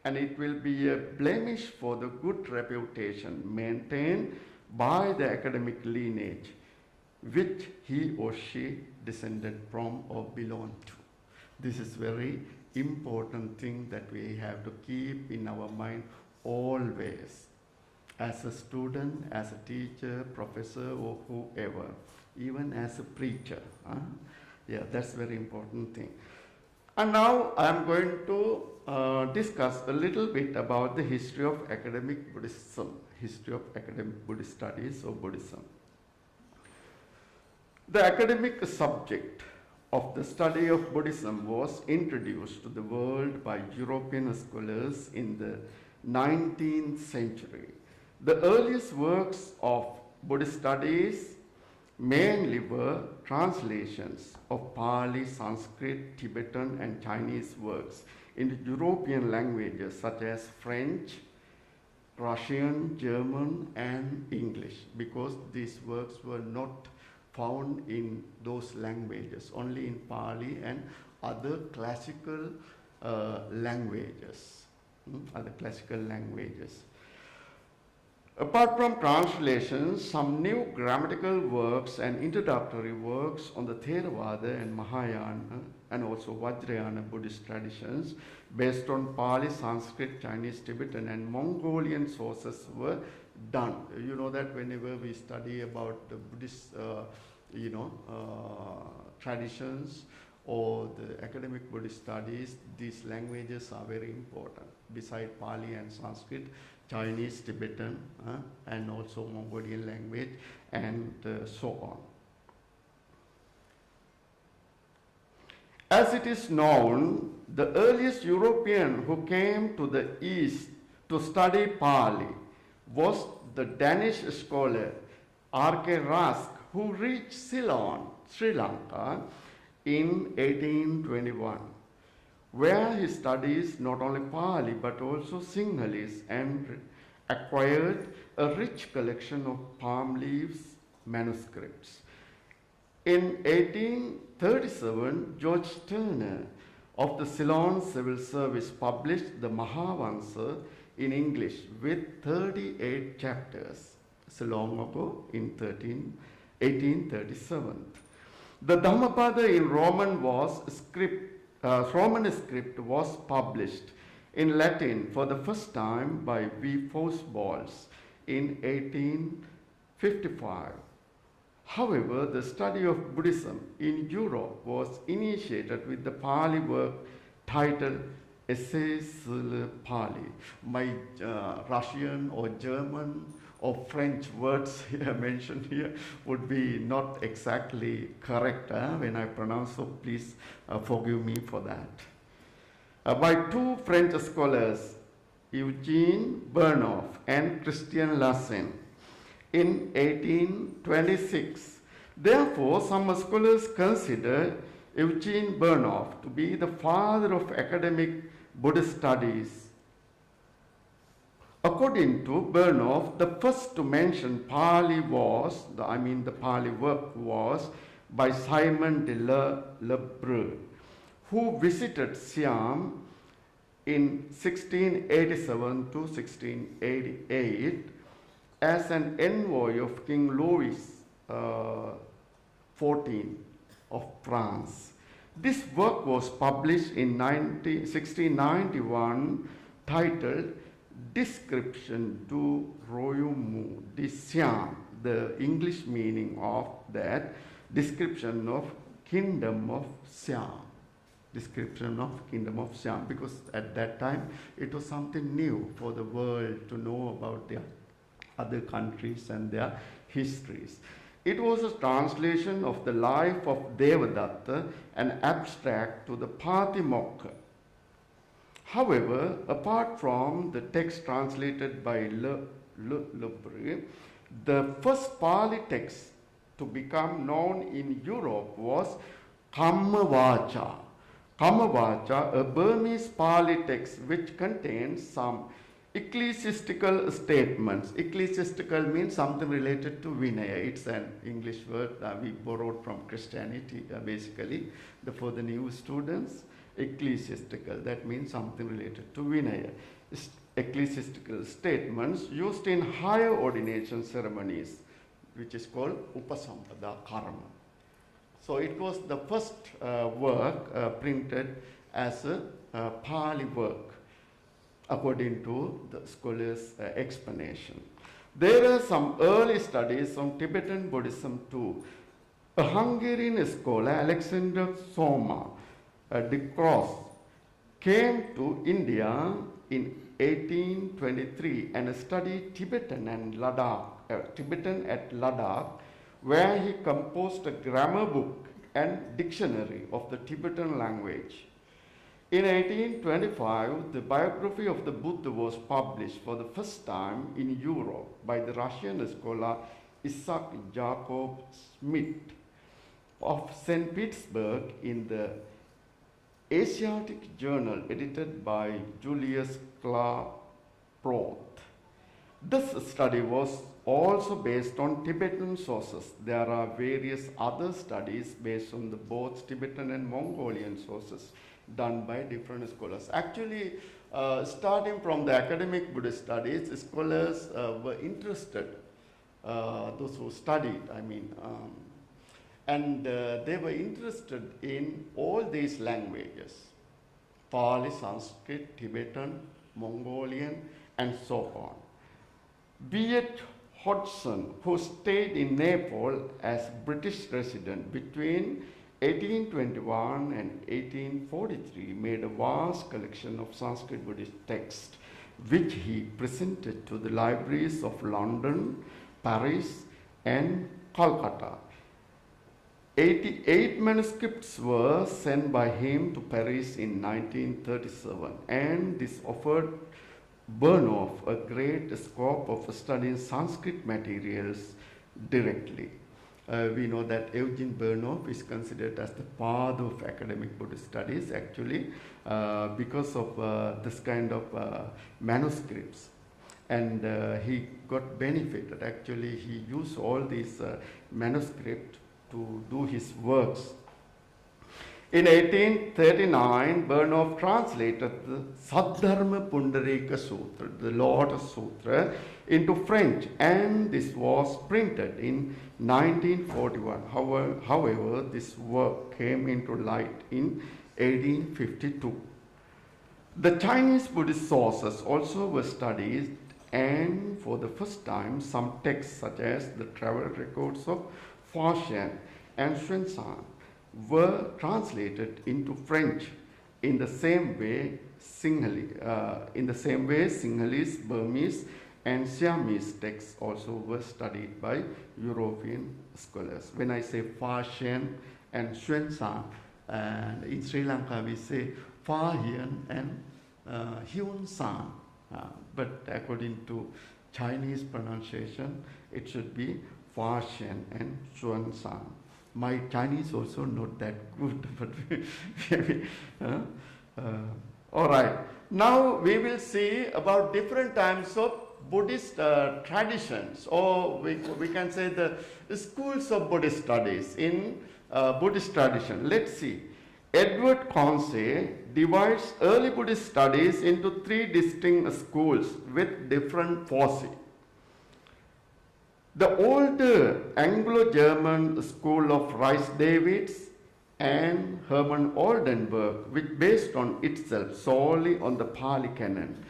and it will be a blemish for the good reputation maintained by the academic lineage which he or she descended from or belonged to. This is very important thing that we have to keep in our mind always, as a student, as a teacher, professor, or whoever, even as a preacher. Yeah, that's very important thing. And now I am going to discuss a little bit about the history of academic Buddhism, history of academic Buddhist studies or Buddhism. The academic subject of the study of Buddhism was introduced to the world by European scholars in the 19th century. The earliest works of Buddhist studies mainly were translations of Pali, Sanskrit, Tibetan, and Chinese works into European languages such as French, Russian, German, and English, because these works were not found in those languages, only in Pali and other classical languages. Apart from translations, some new grammatical works and introductory works on the Theravada and Mahayana and also Vajrayana Buddhist traditions based on Pali, Sanskrit, Chinese, Tibetan, and Mongolian sources were done. You know that whenever we study about the Buddhist traditions or the academic Buddhist studies, these languages are very important. Besides Pali and Sanskrit, Chinese, Tibetan, and also Mongolian language, and so on. As it is known, the earliest European who came to the East to study Pali was the Danish scholar R.K. Rask, who reached Ceylon, Sri Lanka, in 1821, where he studies not only Pali but also Sinhalese and acquired a rich collection of palm leaves manuscripts. In 1837, George Turner of the Ceylon Civil Service published the Mahavansa in English with 38 chapters, so long ago in 1837. The Dhammapada in Roman script was published in Latin for the first time by V. Fosballs in 1855. However, the study of Buddhism in Europe was initiated with the Pali work titled Essai sur le Pali. My Russian or German or French words here mentioned here would be not exactly correct when I pronounce, so please forgive me for that. By two French scholars, Eugene Burnouf and Christian Lassin, in 1826. Therefore, some scholars consider Eugene Burnouf to be the father of academic Buddhist studies. According to Burnouf, the first to mention Pali was, the Pali work was by Simon de L'Hebreu, who visited Siam in 1687 to 1688 as an envoy of King Louis XIV of France. This work was published in 1691 titled Description du Royaume de Siam, the English meaning of that, description of Kingdom of Siam. Description of Kingdom of Siam, because at that time it was something new for the world to know about their other countries and their histories. It was a translation of the life of Devadatta, an abstract to the Patimokkha. However, apart from the text translated by L'Hebreu, the first Pali text to become known in Europe was Kammavaca. Kammavaca, a Burmese Pali text which contains some ecclesiastical statements. Ecclesiastical means something related to Vinaya. It's an English word we borrowed from Christianity, basically, for the new students. Ecclesiastical, that means something related to Vinaya. Ecclesiastical statements used in higher ordination ceremonies, which is called Upasampada Karma. So it was the first work printed as a Pali work, according to the scholar's explanation. There are some early studies on Tibetan Buddhism too. A Hungarian scholar, Alexander Soma de Cross, came to India in 1823 and studied Tibetan at Ladakh, where he composed a grammar book and dictionary of the Tibetan language. In 1825, the biography of the Buddha was published for the first time in Europe by the Russian scholar Isaac Jacob Schmidt of St. Petersburg in the Asiatic Journal edited by Julius Klaproth. This study was also based on Tibetan sources. There are various other studies based on the both Tibetan and Mongolian sources done by different scholars. Actually, starting from the academic Buddhist studies, scholars were interested, those who studied, and they were interested in all these languages, Pali, Sanskrit, Tibetan, Mongolian, and so on. B.H. Hodgson, who stayed in Nepal as British resident between 1821 and 1843, made a vast collection of Sanskrit Buddhist texts, which he presented to the libraries of London, Paris, and Calcutta. 88 manuscripts were sent by him to Paris in 1937, and this offered Burnouf a great scope of studying Sanskrit materials directly. We know that Eugene Burnouf is considered as the father of academic Buddhist studies, actually, because of this kind of manuscripts. And he got benefited. Actually, he used all these manuscripts to do his works. In 1839, Bernov translated the Saddharma Pundarika Sutra, the Lotus Sutra, into French, and this was printed in 1941. However, this work came into light in 1852. The Chinese Buddhist sources also were studied, and for the first time, some texts such as the travel records of Fa and Xuanzang were translated into French. In the same way, Sinhalese, Burmese, and Siamese texts also were studied by European scholars. When I say Fa and Xuanzang, and in Sri Lanka we say Fa Hian and Hyun San, but according to Chinese pronunciation, it should be Fa and Xuanzang. My Chinese also not that good, but all right. Now we will see about different types of Buddhist traditions, or we can say the schools of Buddhist studies in Buddhist tradition. Let's see. Edward Consey divides early Buddhist studies into 3 distinct schools with different foci. The older Anglo-German school of Rice-Davids and Hermann Oldenburg, which based on itself solely on the Pali canon,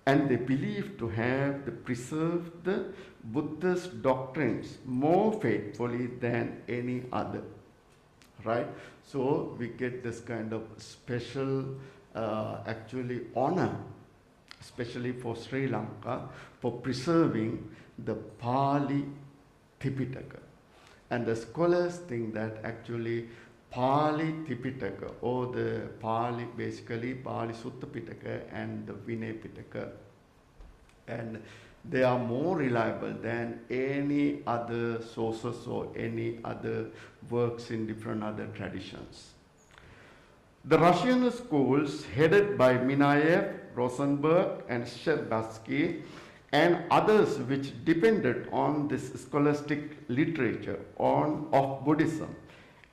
and they believed to have preserved the Buddha's doctrines more faithfully than any other. Right? So we get this kind of special actually honor, especially for Sri Lanka, for preserving the Pali Tipitaka. And the scholars think that actually Pali Tipitaka, or the Pali, basically Pali Sutta Pitaka and the Vinay Pitaka, and they are more reliable than any other sources or any other works in different other traditions. The Russian schools headed by Minayev, Rosenberg and Sherbatsky and others which depended on this scholastic literature of Buddhism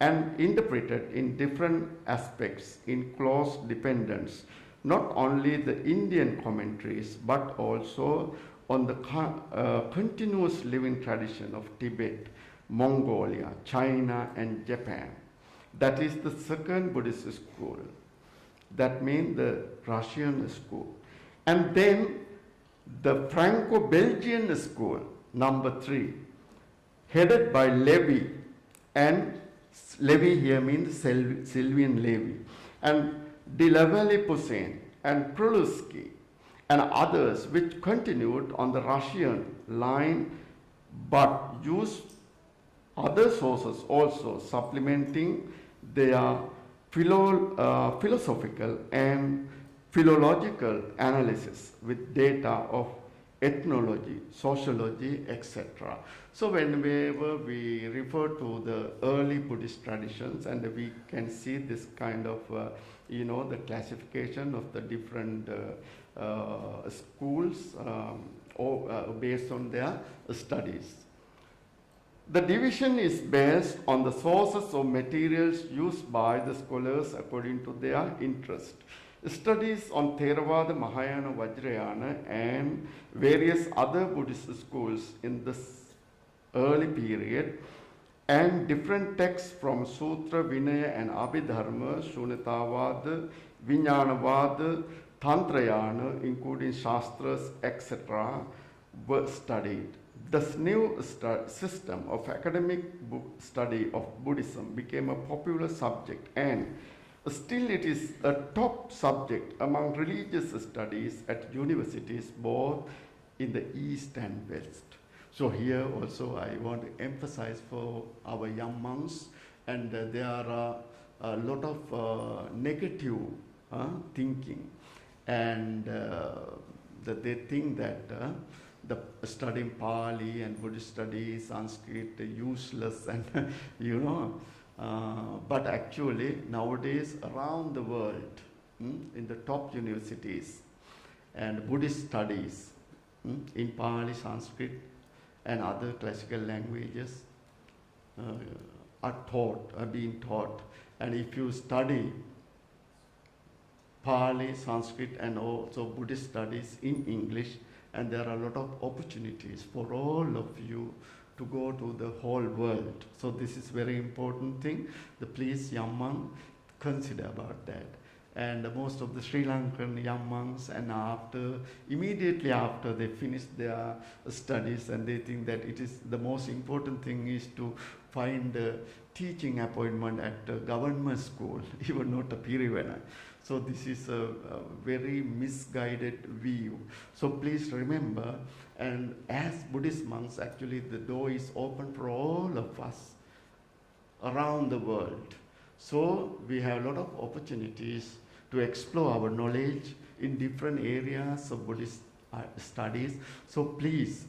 and interpreted in different aspects in close dependence, not only the Indian commentaries but also on the continuous living tradition of Tibet, Mongolia, China and Japan. That is the second Buddhist school. That means the Russian school. And then the Franco-Belgian school, number 3, headed by Levi, and Levi here means Sylvian Levi, and de la Vallée-Poussin and Prolutsky and others which continued on the Russian line but used other sources also, supplementing their philosophical and philological analysis with data of ethnology, sociology, etc. So whenever we refer to the early Buddhist traditions, and we can see this kind of, the classification of the different schools based on their studies. The division is based on the sources of materials used by the scholars according to their interest. Studies on Theravada, Mahayana, Vajrayana and various other Buddhist schools in this early period, and different texts from Sutra, Vinaya and Abhidharma, Shunyatavada, Vijnanavada, Tantrayana, including Shastras, etc., were studied. This new system of academic study of Buddhism became a popular subject, and still it is a top subject among religious studies at universities both in the East and West. So here also I want to emphasize for our young monks, and there are a lot of negative thinking, and that they think that the studying Pali and Buddhist studies, Sanskrit, useless, and but actually nowadays around the world, in the top universities and Buddhist studies in Pali, Sanskrit and other classical languages are being taught. And if you study Pali, Sanskrit, and also Buddhist studies in English, and there are a lot of opportunities for all of you to go to the whole world. So this is very important thing. Please, young monk, consider about that. And most of the Sri Lankan young monks, and immediately after they finish their studies, and they think that it is the most important thing is to find a teaching appointment at a government school, even not a Pirivana. So this is a very misguided view. So please remember, and as Buddhist monks, actually the door is open for all of us around the world. So we have a lot of opportunities to explore our knowledge in different areas of Buddhist studies. So please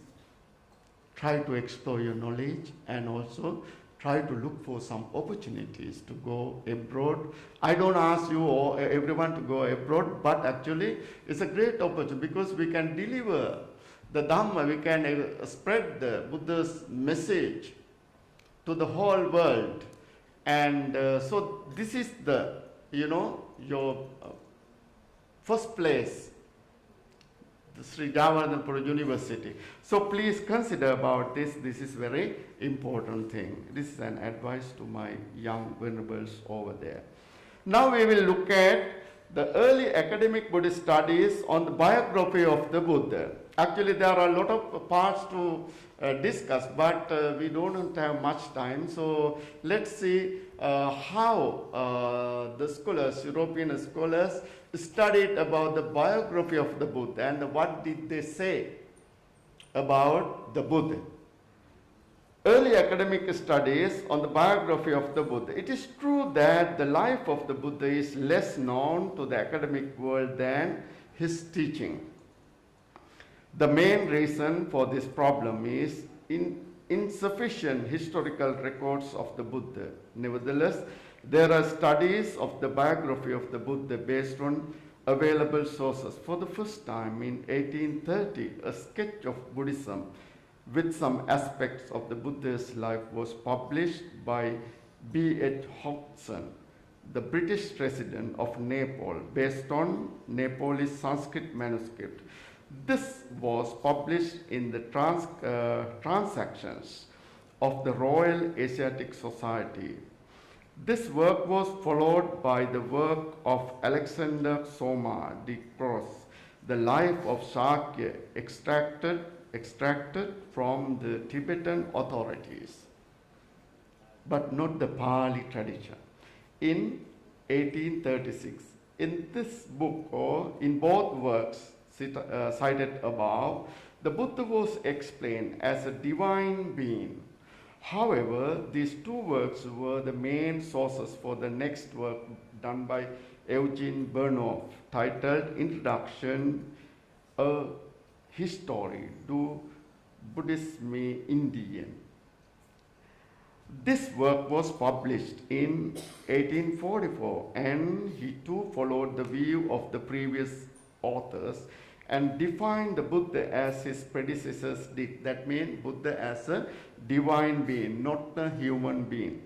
try to explore your knowledge, and also try to look for some opportunities to go abroad. I don't ask you or everyone to go abroad, but actually it's a great opportunity because we can deliver the Dhamma, we can spread the Buddha's message to the whole world. And so this is the, your first place, the Sri Jawaharlal University. So please consider about this. This is very important thing. This is an advice to my young venerables over there. Now we will look at the early academic Buddhist studies on the biography of the Buddha. Actually, there are a lot of parts to discuss, but we don't have much time. So let's see how the scholars, European scholars, studied about the biography of the Buddha and what did they say about the Buddha. Early academic studies on the biography of the Buddha. It is true that the life of the Buddha is less known to the academic world than his teaching. The main reason for this problem is insufficient historical records of the Buddha. Nevertheless, there are studies of the biography of the Buddha based on available sources. For the first time in 1830, a sketch of Buddhism with some aspects of the Buddha's life was published by B.H. Hodgson, the British resident of Nepal, based on Nepalese Sanskrit manuscript. This was published in the Transactions of the Royal Asiatic Society. This work was followed by the work of Alexander Soma de Cross, The Life of Shakya, extracted from the Tibetan authorities, but not the Pali tradition, in 1836. In this book, or in both works cited above, the Buddha was explained as a divine being. However, these two works were the main sources for the next work done by Eugene Burnouf, titled Introduction, a History to Buddhisme Indian. This work was published in 1844, and he too followed the view of the previous authors and defined the Buddha as his predecessors did. That means Buddha as a divine being, not a human being.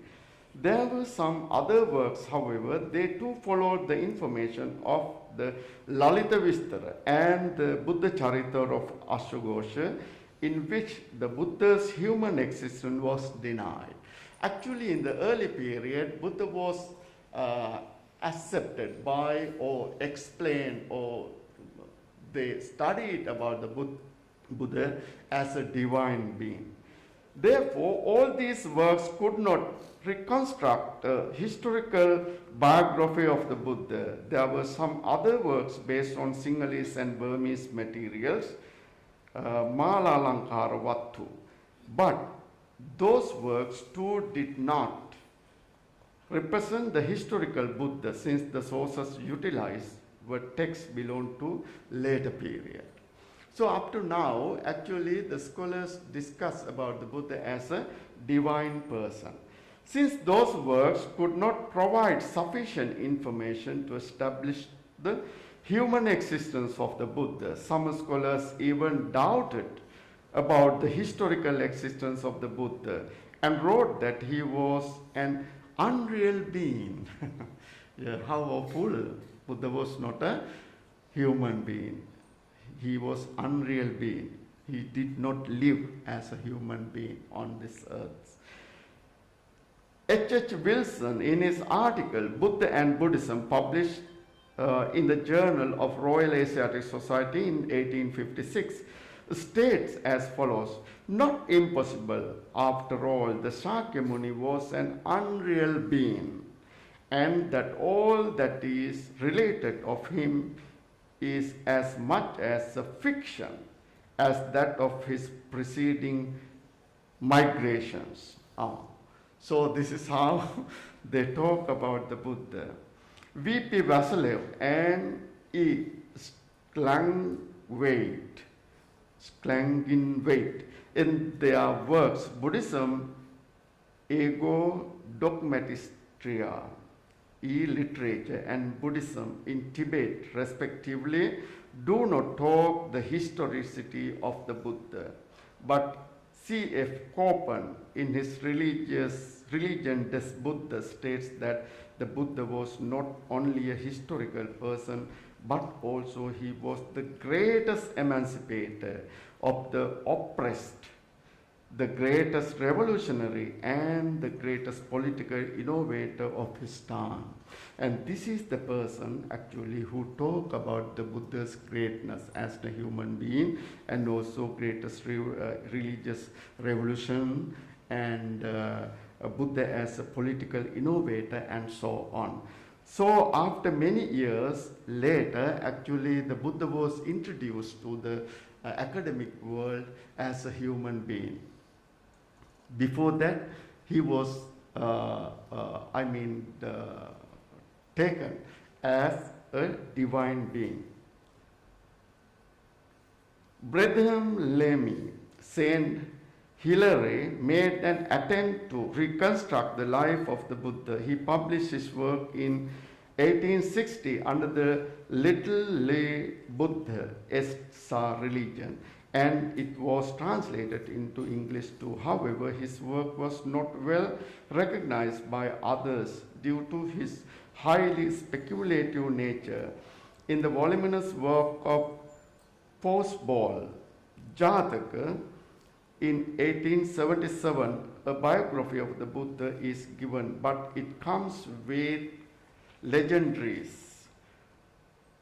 There were some other works, however, they too followed the information of the Lalita Vistara and the Buddha Charita of Ashwagosha, in which the Buddha's human existence was denied. Actually, in the early period, Buddha was accepted by or explained, or they studied about the Buddha as a divine being. Therefore, all these works could not reconstruct a historical biography of the Buddha. There were some other works based on Sinhalese and Burmese materials, Mala Lankara Vattu. But those works too did not represent the historical Buddha, since the sources utilized were texts belong to later period. So up to now, actually the scholars discuss about the Buddha as a divine person. Since those works could not provide sufficient information to establish the human existence of the Buddha, some scholars even doubted about the historical existence of the Buddha and wrote that he was an unreal being. Yeah, how fool. Buddha was not a human being. He was unreal being. He did not live as a human being on this earth. H. Wilson, in his article Buddha and Buddhism, published in the Journal of Royal Asiatic Society in 1856, states as follows: not impossible, after all, the Shakyamuni was an unreal being, and that all that is related of him is as much as a fiction as that of his preceding migrations. So this is how they talk about the Buddha. V.P. Vasilev and E. Sklangenweit, in their works Buddhism, Ego Dogmatistria, E-literature, and Buddhism in Tibet, respectively, do not talk the historicity of the Buddha, but C.F. Koppen, in his Religion des Buddha, states that the Buddha was not only a historical person, but also he was the greatest emancipator of the oppressed, the greatest revolutionary, and the greatest political innovator of his time. And this is the person actually who talk about the Buddha's greatness as the human being, and also greatest religious revolution, and Buddha as a political innovator, and so on. So after many years later, actually the Buddha was introduced to the academic world as a human being. Before that, he was, taken as a divine being. Brethren Lamy, Saint Hilary, made an attempt to reconstruct the life of the Buddha. He published his work in 1860 under the Little Lay Buddha est sa religion, and it was translated into English too. However, his work was not well recognized by others due to his highly speculative nature. In the voluminous work of Postball, Jataka, in 1877, a biography of the Buddha is given, but it comes with legendaries.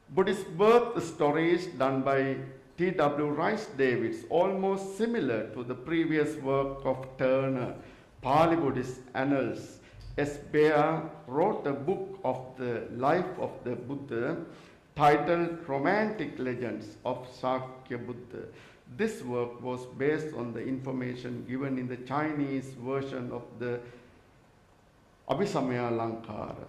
Buddhist birth stories done by T.W. Rice Davids, almost similar to the previous work of Turner, Pali Buddhist Annals. S. Bear wrote a book of the life of the Buddha titled Romantic Legends of Sakya Buddha. This work was based on the information given in the Chinese version of the Abhisamaya Lankara.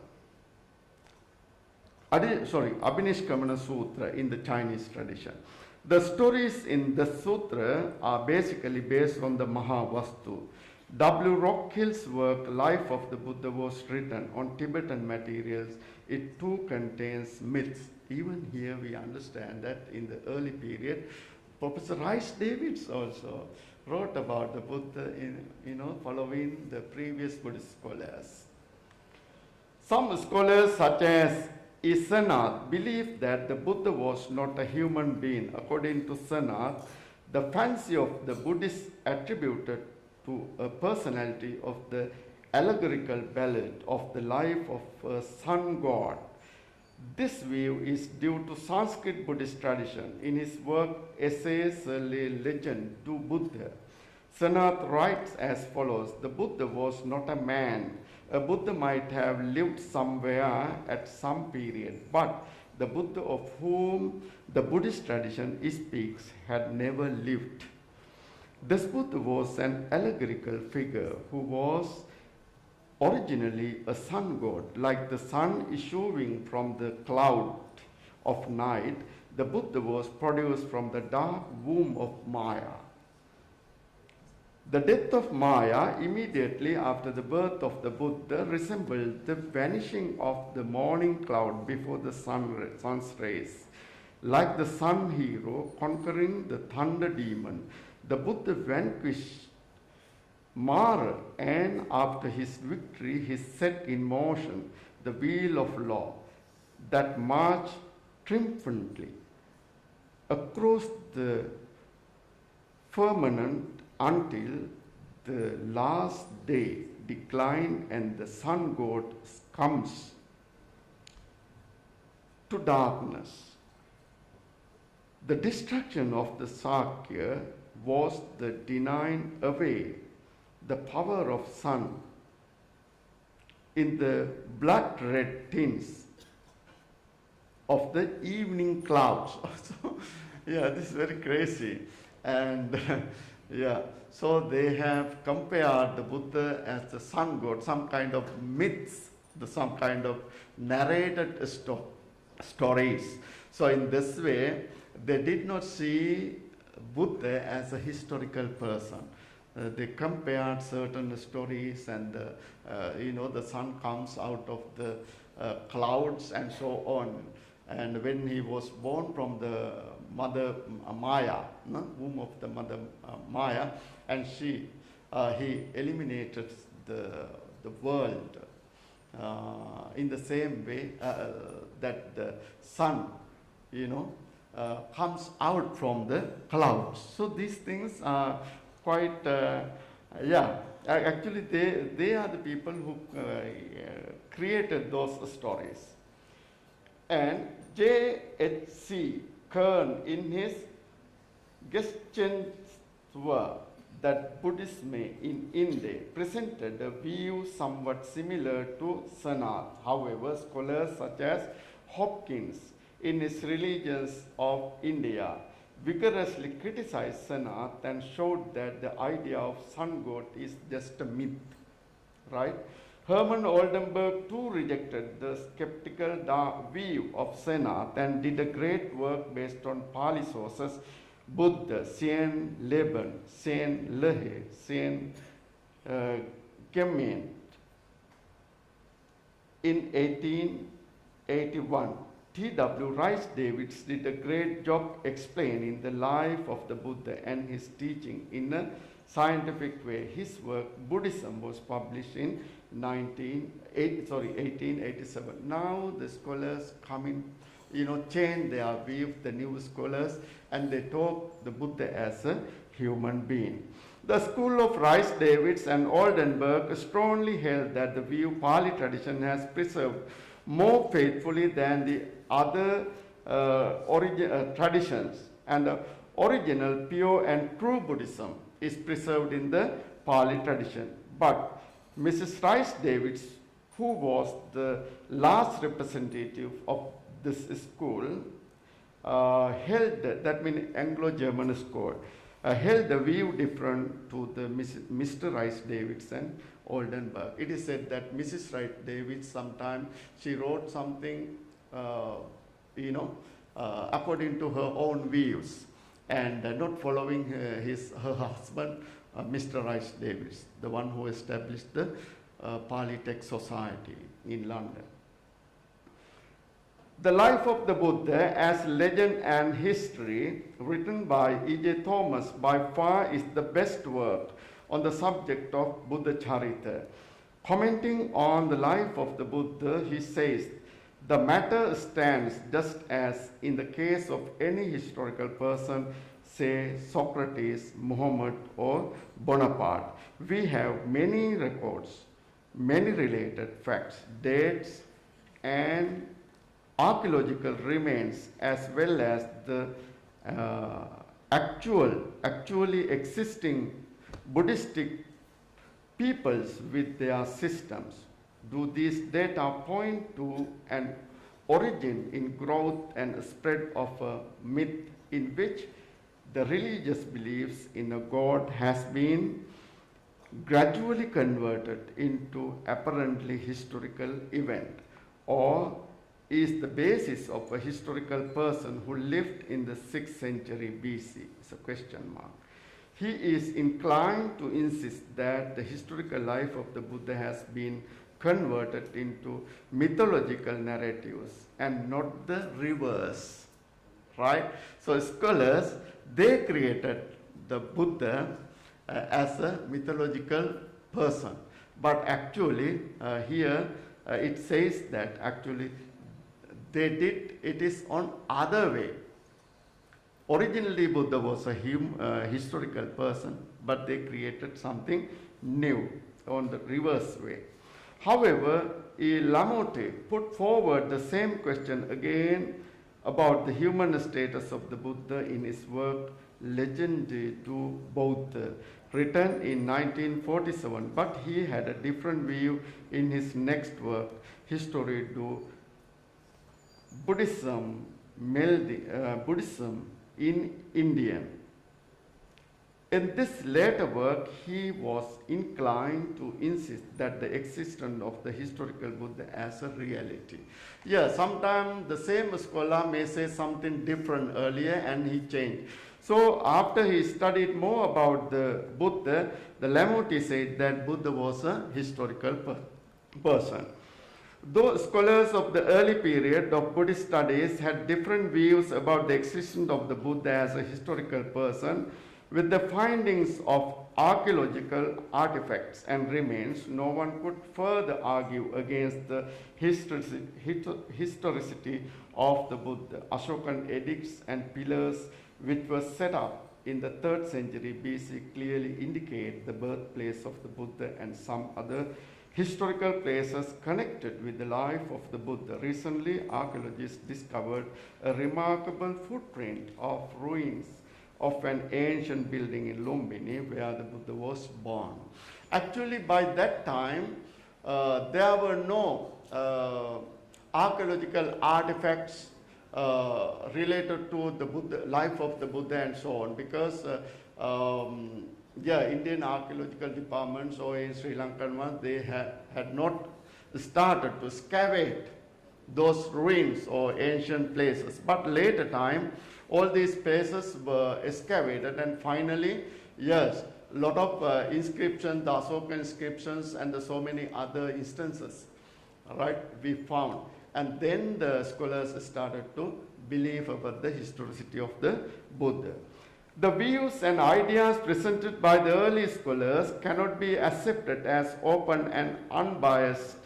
Abhinishkamana Sutra in the Chinese tradition. The stories in the sutra are basically based on the Mahavastu. W. Rockhill's work, Life of the Buddha, was written on Tibetan materials. It too contains myths. Even here we understand that in the early period, Professor Rice Davids also wrote about the Buddha following the previous Buddhist scholars. Some scholars, such as Sanath, believe that the Buddha was not a human being. According to Sanath, the fancy of the Buddhists attributed to a personality of the allegorical ballad of the life of a sun god. This view is due to Sanskrit Buddhist tradition. In his work, Essays, a Legend to Buddha, Sanath writes as follows: the Buddha was not a man. A Buddha might have lived somewhere at some period, but the Buddha of whom the Buddhist tradition speaks had never lived. This Buddha was an allegorical figure who was originally a sun god. Like the sun issuing from the cloud of night, the Buddha was produced from the dark womb of Maya. The death of Maya immediately after the birth of the Buddha resembled the vanishing of the morning cloud before the sun's rays. Like the sun hero conquering the thunder demon, The Buddha vanquished Mara, and after his victory, he set in motion the wheel of law that marched triumphantly across the firmament until the last day decline and the sun god comes to darkness. The destruction of the Sakya was the denying away the power of sun in the blood red tints of the evening clouds. So, yeah, this is very crazy. And yeah, so they have compared the Buddha as the sun god, some kind of myths, some kind of narrated stories. So in this way, they did not see Buddha as a historical person. They compared certain stories, and the sun comes out of the clouds and so on. And when he was born from the mother Maya, womb of the mother Maya, and he eliminated the world in the same way that the sun, comes out from the clouds. So these things are quite, actually they are the people who created those stories. And J.H.C. Kern, in his Geschichte that Buddhism in India, presented a view somewhat similar to Sanath. However, scholars such as Hopkins, in his Religions of India, vigorously criticized Sanath and showed that the idea of sun god is just a myth, right? Herman Oldenburg too rejected the skeptical view of Sanath and did a great work based on Pali sources: Buddha, Saint Leban, Saint Lehe, Saint Clement. In 1881, T.W. Rice Davids did a great job explaining the life of the Buddha and his teaching in a scientific way. His work, Buddhism, was published in 1887. Now the scholars come in, change their view, the new scholars, and they talk the Buddha as a human being. The school of Rice Davids and Oldenburg strongly held that the view Pali tradition has preserved more faithfully than the other traditions, and the original pure and true Buddhism is preserved in the Pali tradition. But Mrs. Rice Davids, who was the last representative of this school, held, that means Anglo-German school, held a view different to the Mr. Rice Davids and Oldenburg. It is said that Mrs. Rice Davids sometime she wrote something, according to her own views, and not following her husband, Mr. Rice Davids, the one who established the Pali Text Society in London. The Life of the Buddha as Legend and History, written by E.J. Thomas, by far is the best work on the subject of Buddha Charita. Commenting on the life of the Buddha, he says, "The matter stands just as in the case of any historical person, say Socrates, Muhammad, or Bonaparte. We have many records, many related facts, dates, and archaeological remains, as well as the actually existing Buddhistic peoples with their systems. Do these data point to an origin in growth and spread of a myth in which the religious beliefs in a god has been gradually converted into apparently historical event, or is the basis of a historical person who lived in the 6th century BC? It's a question mark. He is inclined to insist that the historical life of the Buddha has been converted into mythological narratives and not the reverse, right? So scholars, they created the Buddha as a mythological person. But actually, here it says that actually they did it is on other way. Originally, Buddha was a historical person, but they created something new on the reverse way. However, Lamotte put forward the same question again about the human status of the Buddha in his work Legend to Buddha, written in 1947, but he had a different view in his next work, History to Buddhism, Buddhism in India. In this later work, he was inclined to insist that the existence of the historical Buddha as a reality. Yeah, sometimes the same scholar may say something different earlier and he changed. So after he studied more about the Buddha, the Lamotte said that Buddha was a historical person. Though scholars of the early period of Buddhist studies had different views about the existence of the Buddha as a historical person, with the findings of archaeological artifacts and remains, no one could further argue against the historicity of the Buddha. Ashokan edicts and pillars which were set up in the 3rd century BC clearly indicate the birthplace of the Buddha and some other historical places connected with the life of the Buddha. Recently, archaeologists discovered a remarkable footprint of ruins of an ancient building in Lumbini where the Buddha was born. Actually, by that time, there were no archaeological artifacts related to the Buddha, life of the Buddha and so on, because Indian archaeological departments or in Sri Lankan ones, they had not started to excavate those ruins or ancient places. But later time, all these places were excavated and finally, yes, a lot of inscriptions, the Ashoka inscriptions and so many other instances, right, we found. And then the scholars started to believe about the historicity of the Buddha. The views and ideas presented by the early scholars cannot be accepted as open and unbiased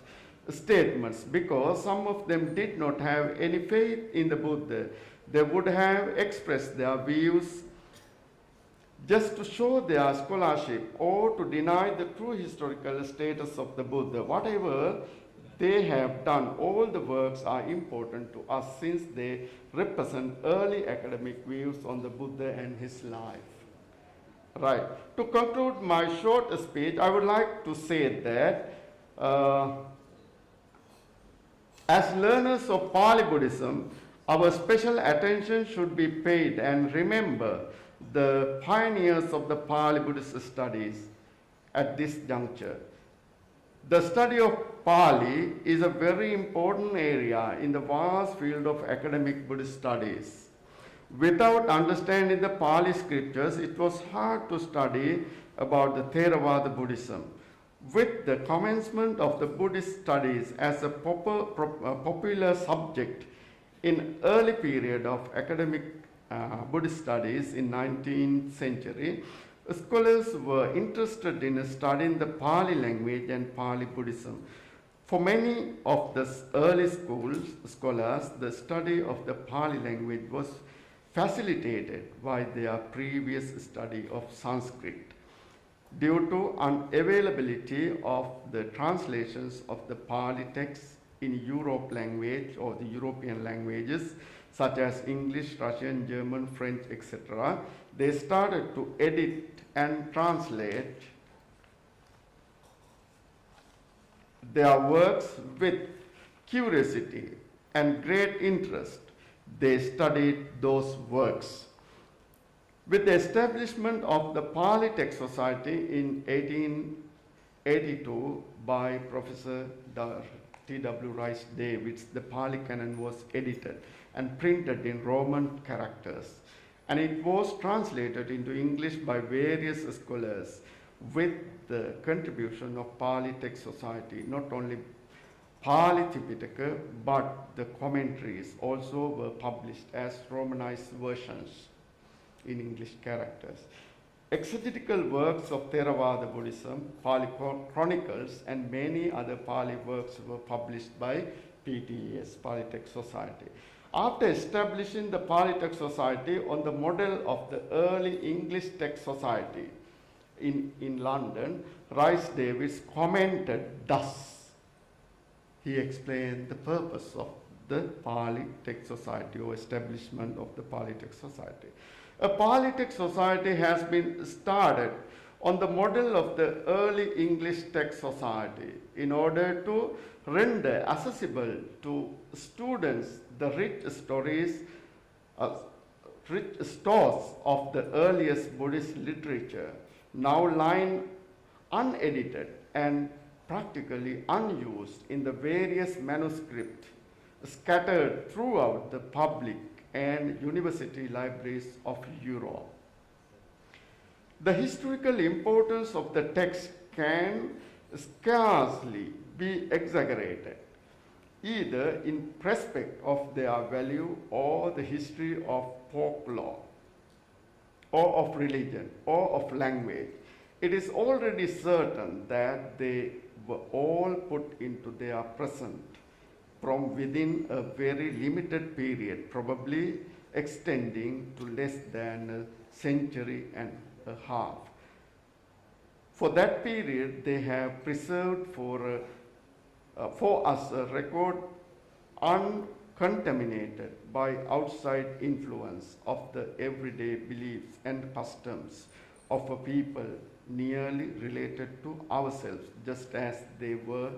statements because some of them did not have any faith in the Buddha. They would have expressed their views just to show their scholarship or to deny the true historical status of the Buddha. Whatever they have done, all the works are important to us since they represent early academic views on the Buddha and his life. Right. To conclude my short speech, I would like to say that as learners of Pali Buddhism, our special attention should be paid and remember the pioneers of the Pali Buddhist studies at this juncture. The study of Pali is a very important area in the vast field of academic Buddhist studies. Without understanding the Pali scriptures, it was hard to study about the Theravada Buddhism. With the commencement of the Buddhist studies as a popular subject in early period of academic Buddhist studies in 19th century, scholars were interested in studying the Pali language and Pali Buddhism. For many of the early scholars, the study of the Pali language was facilitated by their previous study of Sanskrit. Due to unavailability of the translations of the Pali texts in Europe language or the European languages such as English, Russian, German, French, etc., they started to edit and translate their works with curiosity and great interest. They studied those works. With the establishment of the Pali Text Society in 1882 by Professor T.W. Rice Davids, the Pali Canon was edited and printed in Roman characters, and it was translated into English by various scholars with the contribution of Pali Text Society. Not only Pali Tipitaka, but the commentaries also were published as Romanized versions in English characters. Exegetical works of Theravada Buddhism, Pali Chronicles, and many other Pali works were published by PTES, Pali Text Society. After establishing the Pali Text Society on the model of the early English Text Society in London, Rice Davies commented thus. He explained the purpose of the Pali Text Society or establishment of the Pali Text Society. A Pali Text Society has been started on the model of the early English Text Society in order to render accessible to students the rich stories, rich stores of the earliest Buddhist literature, now lying unedited and practically unused in the various manuscripts scattered throughout the public and university libraries of Europe. The historical importance of the text can scarcely be exaggerated, either in respect of their value or the history of folklore, or of religion, or of language. It is already certain that they were all put into their present from within a very limited period, probably extending to less than a century and a half. For that period, they have preserved for us a record uncontaminated by outside influence of the everyday beliefs and customs of a people nearly related to ourselves, just as they were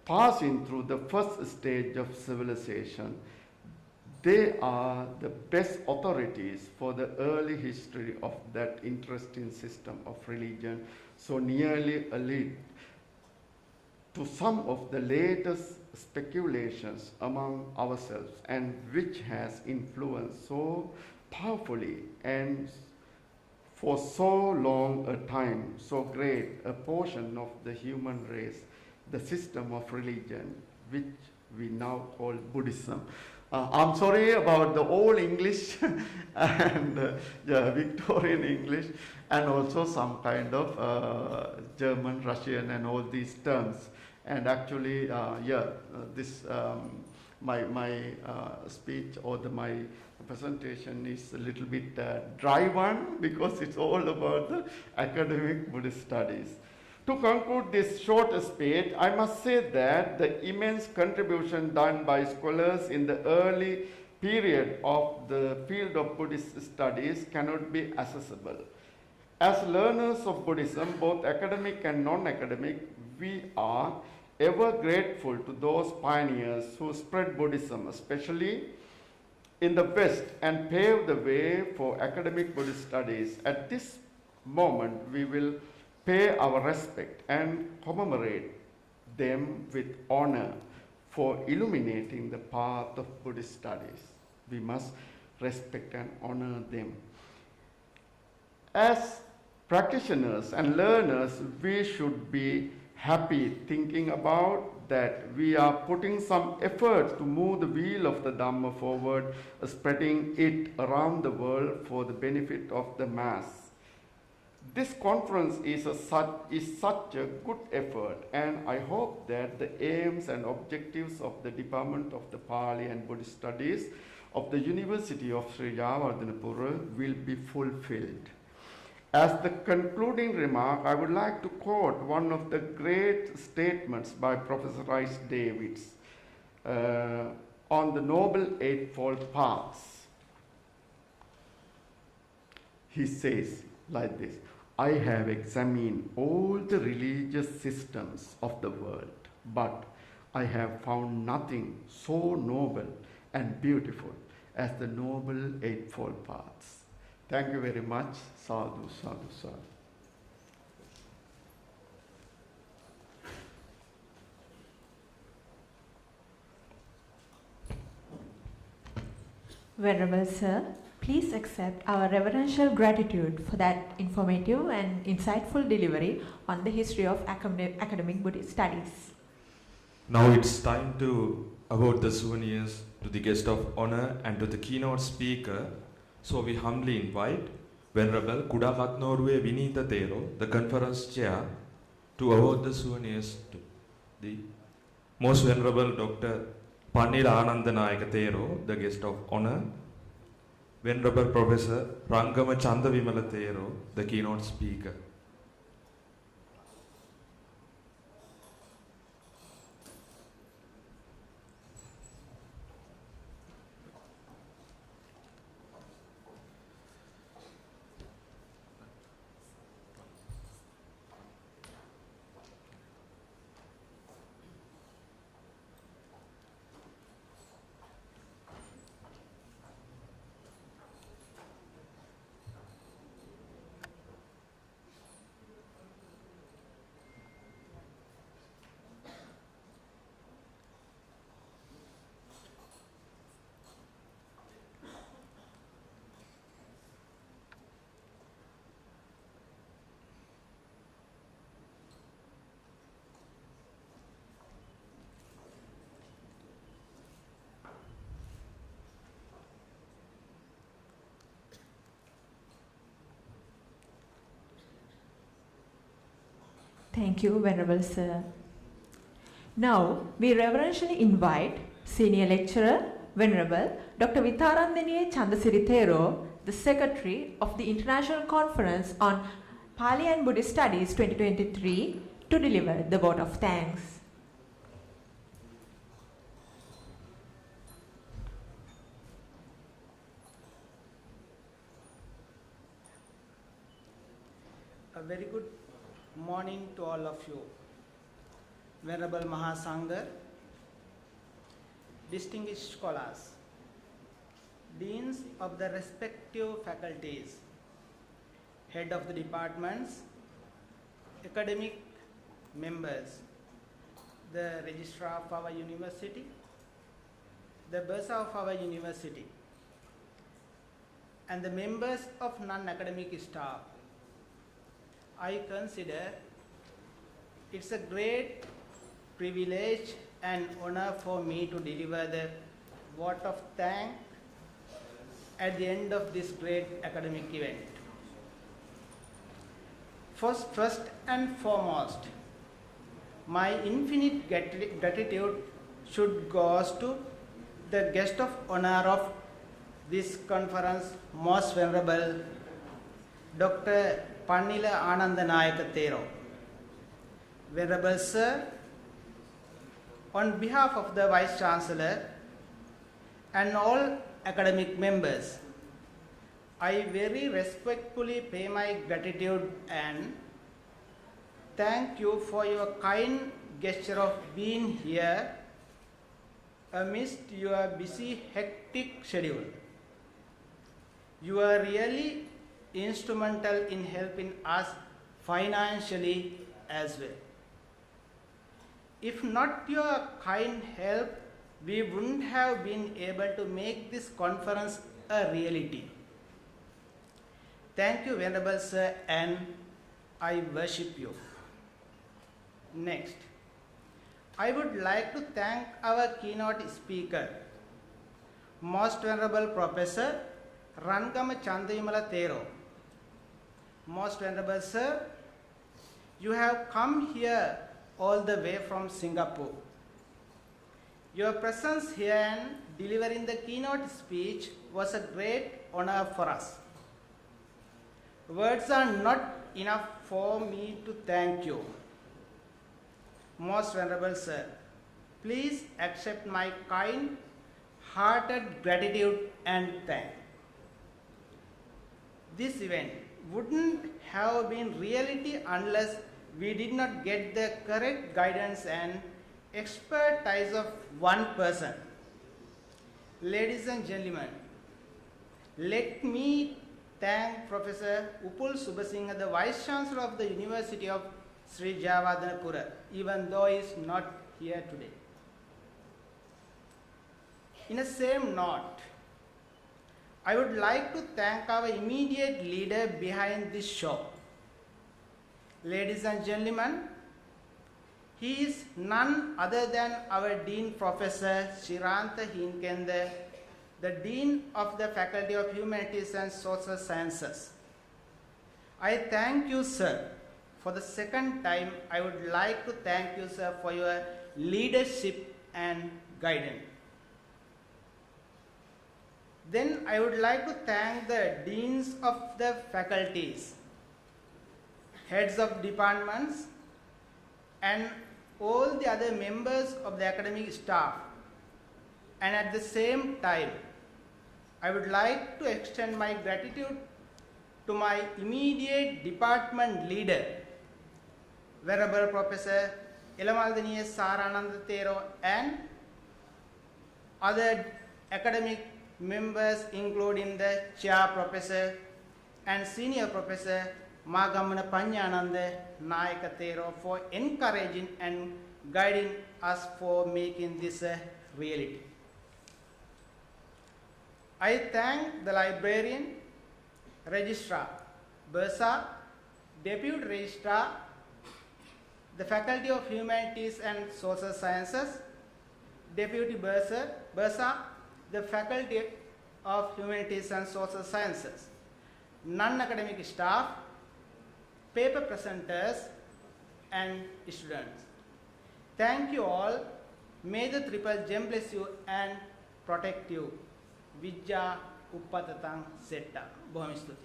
passing through the first stage of civilization. They are the best authorities for the early history of that interesting system of religion, so nearly allied to some of the latest speculations among ourselves, and which has influenced so powerfully and for so long a time, so great a portion of the human race, the system of religion, which we now call Buddhism. I'm sorry about the old English and Victorian English, and also some kind of German, Russian, and all these terms. And actually, this my speech or my presentation is a little bit dry one, because it's all about the academic Buddhist studies. To conclude this short speech, I must say that the immense contribution done by scholars in the early period of the field of Buddhist studies cannot be accessible. As learners of Buddhism, both academic and non-academic, we are ever grateful to those pioneers who spread Buddhism, especially in the West, and paved the way for academic Buddhist studies. At this moment, we will pay our respect and commemorate them with honor for illuminating the path of Buddhist studies. We must respect and honor them. As practitioners and learners, we should be happy thinking about that we are putting some effort to move the wheel of the Dhamma forward, spreading it around the world for the benefit of the mass. This conference is such a good effort, and I hope that the aims and objectives of the Department of the Pali and Buddhist Studies of the University of Sri Jayawardhanapura will be fulfilled. As the concluding remark, I would like to quote one of the great statements by Professor Rice Davies on the Noble Eightfold Paths. He says like this: I have examined all the religious systems of the world, but I have found nothing so noble and beautiful as the Noble Eightfold Paths. Thank you very much. Sadhu, sadhu, sadhu. Venerable Sir, please accept our reverential gratitude for that informative and insightful delivery on the history of academic Buddhist studies. Now it's time to award the souvenirs to the guest of honor and to the keynote speaker. So we humbly invite Venerable Kudakatnorwe Vinita Tero, the conference chair, to award the souvenirs to the Most Venerable Dr. Pali and Buddhist, the guest of honor, Venerable Professor Rangama Chandavimala Tero, the keynote speaker. Thank you, Venerable Sir. Now, we reverentially invite Senior Lecturer, Venerable Dr. Vitharandaniye Chandasiri Thero, the Secretary of the International Conference on Pali and Buddhist Studies 2023, to deliver the vote of thanks. A very good morning to all of you. Venerable Mahasangha, distinguished scholars, deans of the respective faculties, head of the departments, academic members, the registrar of our university, the bursar of our university, and the members of non-academic staff. I consider it's a great privilege and honor for me to deliver the vote of thanks at the end of this great academic event. First and foremost, my infinite gratitude should go to the guest of honor of this conference, Most Venerable Dr. Pannila Anandanayaka Thero. Venerable Sir, on behalf of the Vice Chancellor and all academic members, I very respectfully pay my gratitude and thank you for your kind gesture of being here amidst your busy, hectic schedule. You are really instrumental in helping us financially as well. If not your kind help, we wouldn't have been able to make this conference a reality. Thank you, Venerable Sir, and I worship you. Next, I would like to thank our keynote speaker, Most Venerable Professor Rangama Chandavimala Thero. Most Venerable Sir, you have come here all the way from Singapore. Your presence here and delivering the keynote speech was a great honor for us. Words are not enough for me to thank you. Most Venerable Sir, please accept my kind-hearted gratitude and thanks. This event wouldn't have been reality unless we did not get the correct guidance and expertise of one person. Ladies and gentlemen, let me thank Professor Upul Subasinghe, the Vice Chancellor of the University of Sri Jayawardenepura, even though he is not here today. In the same note, I would like to thank our immediate leader behind this show. Ladies and gentlemen, he is none other than our Dean Professor Shirantha Hinkende, the Dean of the Faculty of Humanities and Social Sciences. I thank you, sir. For the second time, I would like to thank you, sir, for your leadership and guidance. Then I would like to thank the deans of the faculties, heads of departments, and all the other members of the academic staff. And at the same time, I would like to extend my gratitude to my immediate department leader, Venerable Professor Elamaldaniya Sarananda Thero, and other academic members including the chair professor and senior professor Magamana Panyananda Nayaka Thero for encouraging and guiding us for making this a reality. I thank the librarian, registrar, bursar, deputy registrar, the Faculty of Humanities and Social Sciences, deputy bursar, the Faculty of Humanities and Social Sciences, non-academic staff, paper presenters, and students. Thank you all. May the Triple Gem bless you and protect you. Vijja Uppatatang Setta. Bhumi Stuti.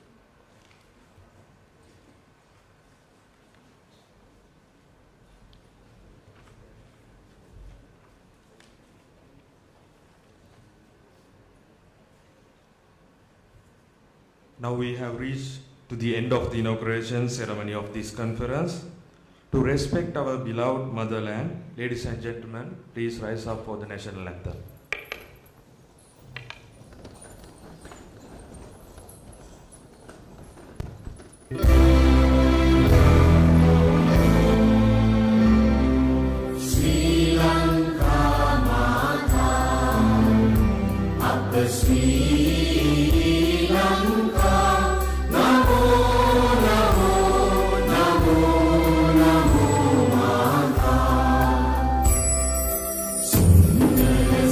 Now we have reached to the end of the inauguration ceremony of this conference. To respect our beloved motherland, ladies and gentlemen, please rise up for the national anthem. Sri Lanka Mata, Appa Sri Lanka, Namo Namo Namo Namo Mata, Sundara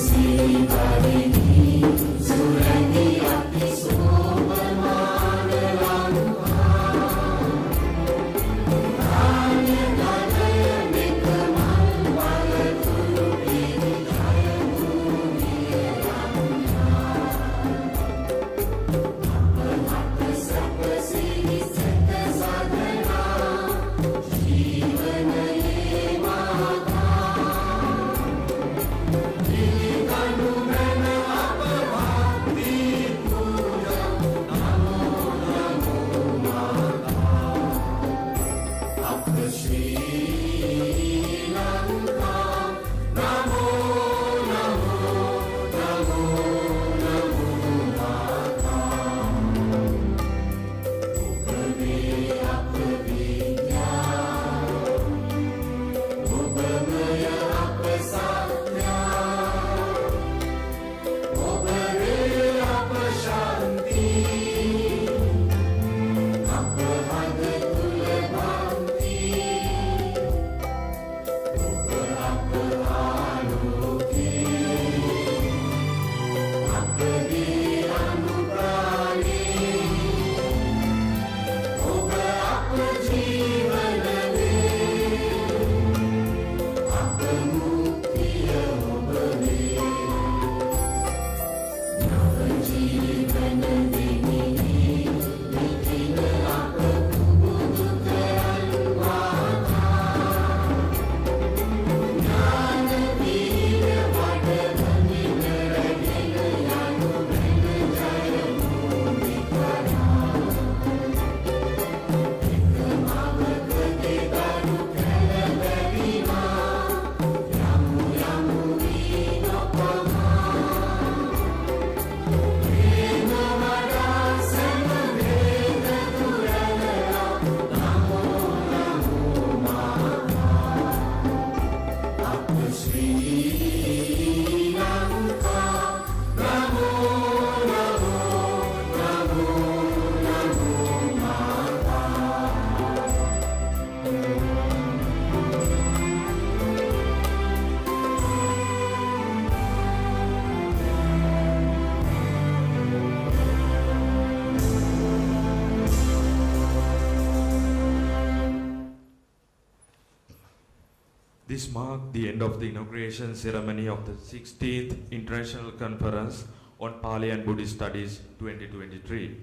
This marked the end of the inauguration ceremony of the 16th International Conference on Pali and Buddhist Studies 2023,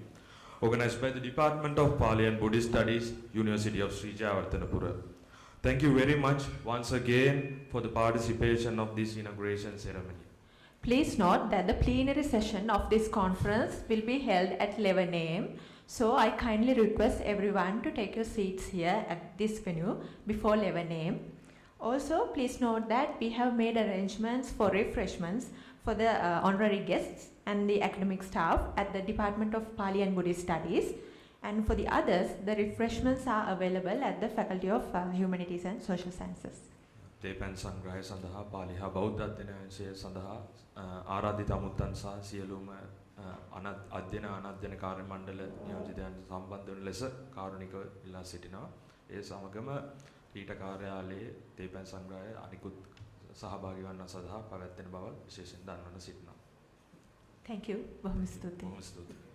organized by the Department of Pali and Buddhist Studies, University of Sri Jayawardenepura. Thank you very much once again for the participation of this inauguration ceremony. Please note that the plenary session of this conference will be held at 11 a.m. So I kindly request everyone to take your seats here at this venue before 11 a.m. Also, please note that we have made arrangements for refreshments for the honorary guests and the academic staff at the Department of Pali and Buddhist Studies. And for the others, the refreshments are available at the Faculty of Humanities and Social Sciences. තේපැන් සංග්‍රහය සඳහා පාලි හා බෞද්ධ අධ්‍යයනය සඳහා ආරාධිත අමුත්තන් සහ සියලුම අධ්‍යයන අනධ්‍යයන කාර්ය මණ්ඩල නියෝජිතයන් සම්බන්ධ වන ලෙස කාරුණිකව ඉල්ලා සිටිනවා. ඒ සමගම ඊට කාර්යාලයේ තේපැන් සංග්‍රහය අනිකුත් සහභාගී වන්න සඳහා පැවැත්වෙන බව විශේෂයෙන් දන්වන්න සිටිනවා. Thank you. බොහොම ස්තුතියි. බොහොම ස්තුතියි.